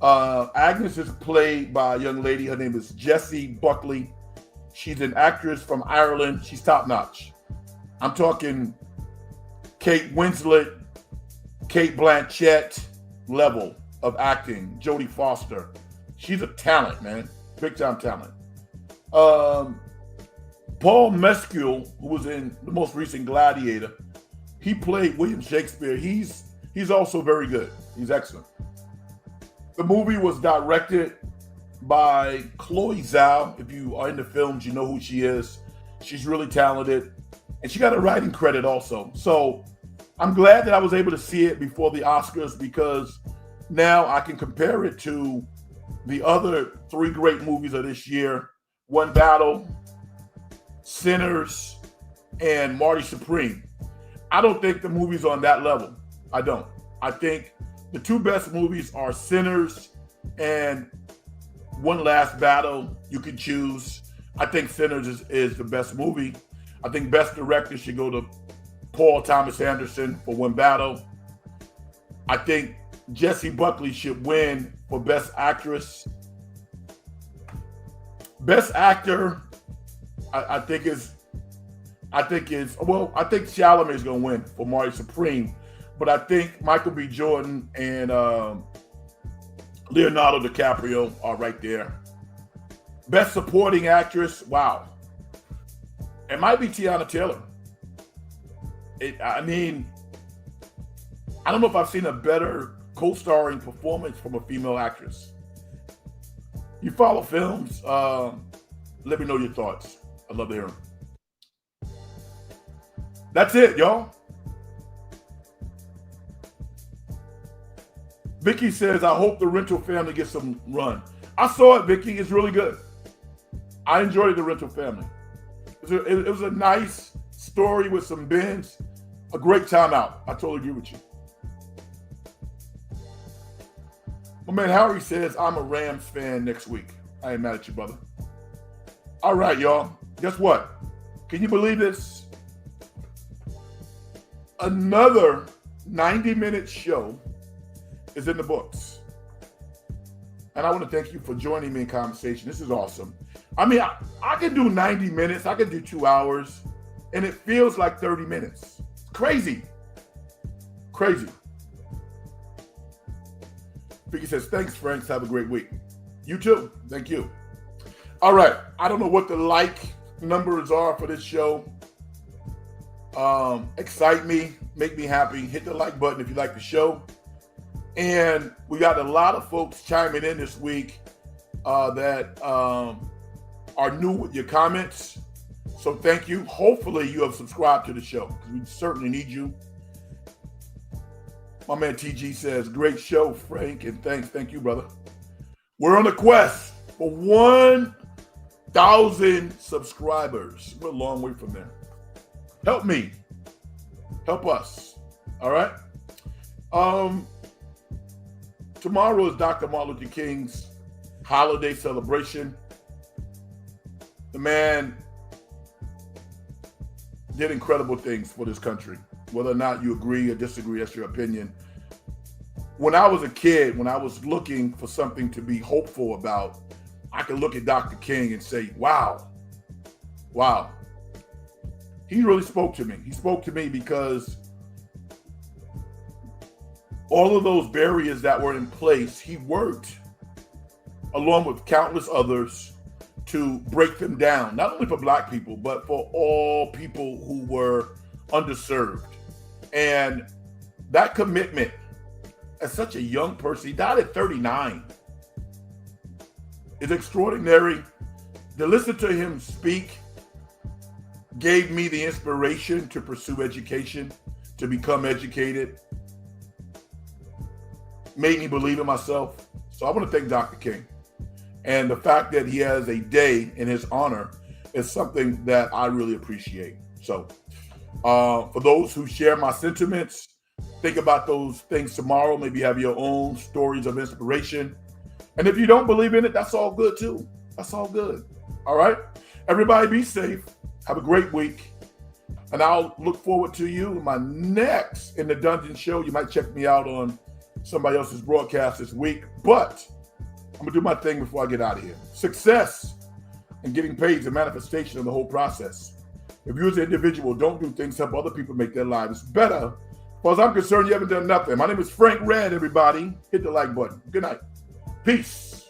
Agnes is played by a young lady. Her name is Jessie Buckley. She's an actress from Ireland. She's top notch. I'm talking Kate Winslet, Kate Blanchett level of acting. Jodie Foster. She's a talent, man. Big time talent. Paul Mescal, who was in the most recent Gladiator, he played William Shakespeare. He's also very good. He's excellent. The movie was directed by Chloe Zhao. If you are into films, you know who she is. She's really talented. And she got a writing credit also. So I'm glad that I was able to see it before the Oscars, because now I can compare it to the other 3 great movies of this year: One Battle, Sinners, and Marty Supreme. I don't think the movie's on that level. I don't. I think the 2 best movies are Sinners and One Last Battle. You can choose. I think Sinners is the best movie. I think Best Director should go to Paul Thomas Anderson for One Battle. I think Jessie Buckley should win for Best Actress. Best Actor, I think Chalamet is going to win for Marty Supreme. But I think Michael B. Jordan and Leonardo DiCaprio are right there. Best Supporting Actress, wow. It might be Tiana Taylor. I don't know if I've seen a better co-starring performance from a female actress. You follow films, let me know your thoughts. I'd love to hear them. That's it, y'all. Vicky says, I hope the Rental Family gets some run. I saw it, Vicky. It's really good. I enjoyed the Rental Family. It was a nice story with some bends. A great time out. I totally agree with you. My man Harry says, I'm a Rams fan next week. I ain't mad at you, brother. All right, y'all. Guess what? Can you believe this? Another 90-minute show is in the books. And I want to thank you for joining me in conversation. This is awesome. I mean, I can do 90 minutes. I can do 2 hours. and it feels like 30 minutes. It's crazy. Crazy. Vicky says, thanks, Franks. Have a great week. You too. Thank you. All right. I don't know what the like numbers are for this show. Excite me. Make me happy. Hit the like button if you like the show. And we got a lot of folks chiming in this week that are new with your comments. So thank you. Hopefully you have subscribed to the show because we certainly need you. My man TG says, great show, Frank, and thanks. Thank you, brother. We're on a quest for 1,000 subscribers. We're a long way from there. Help me. Help us. All right? Tomorrow is Dr. Martin Luther King's holiday celebration. The man did incredible things for this country. Whether or not you agree or disagree, that's your opinion. When I was a kid, when I was looking for something to be hopeful about, I could look at Dr. King and say, wow. He really spoke to me. He spoke to me because all of those barriers that were in place, he worked along with countless others to break them down, not only for Black people, but for all people who were underserved. And that commitment, as such a young person, he died at 39, is extraordinary. To listen to him speak gave me the inspiration to pursue education, to become educated, made me believe in myself. So I want to thank Dr. King. And the fact that he has a day in his honor is something that I really appreciate. So for those who share my sentiments, think about those things tomorrow. Maybe have your own stories of inspiration. And if you don't believe in it, that's all good too. That's all good. All right. Everybody be safe. Have a great week. And I'll look forward to you in my next In the Dungeon show. You might check me out on somebody else's broadcast this week, but I'm gonna do my thing before I get out of here. Success and getting paid is a manifestation of the whole process. If you as an individual don't do things to help other people make their lives better, as far as I'm concerned, you haven't done nothing. My name is Frank Red, everybody. Hit the like button. Good night. Peace.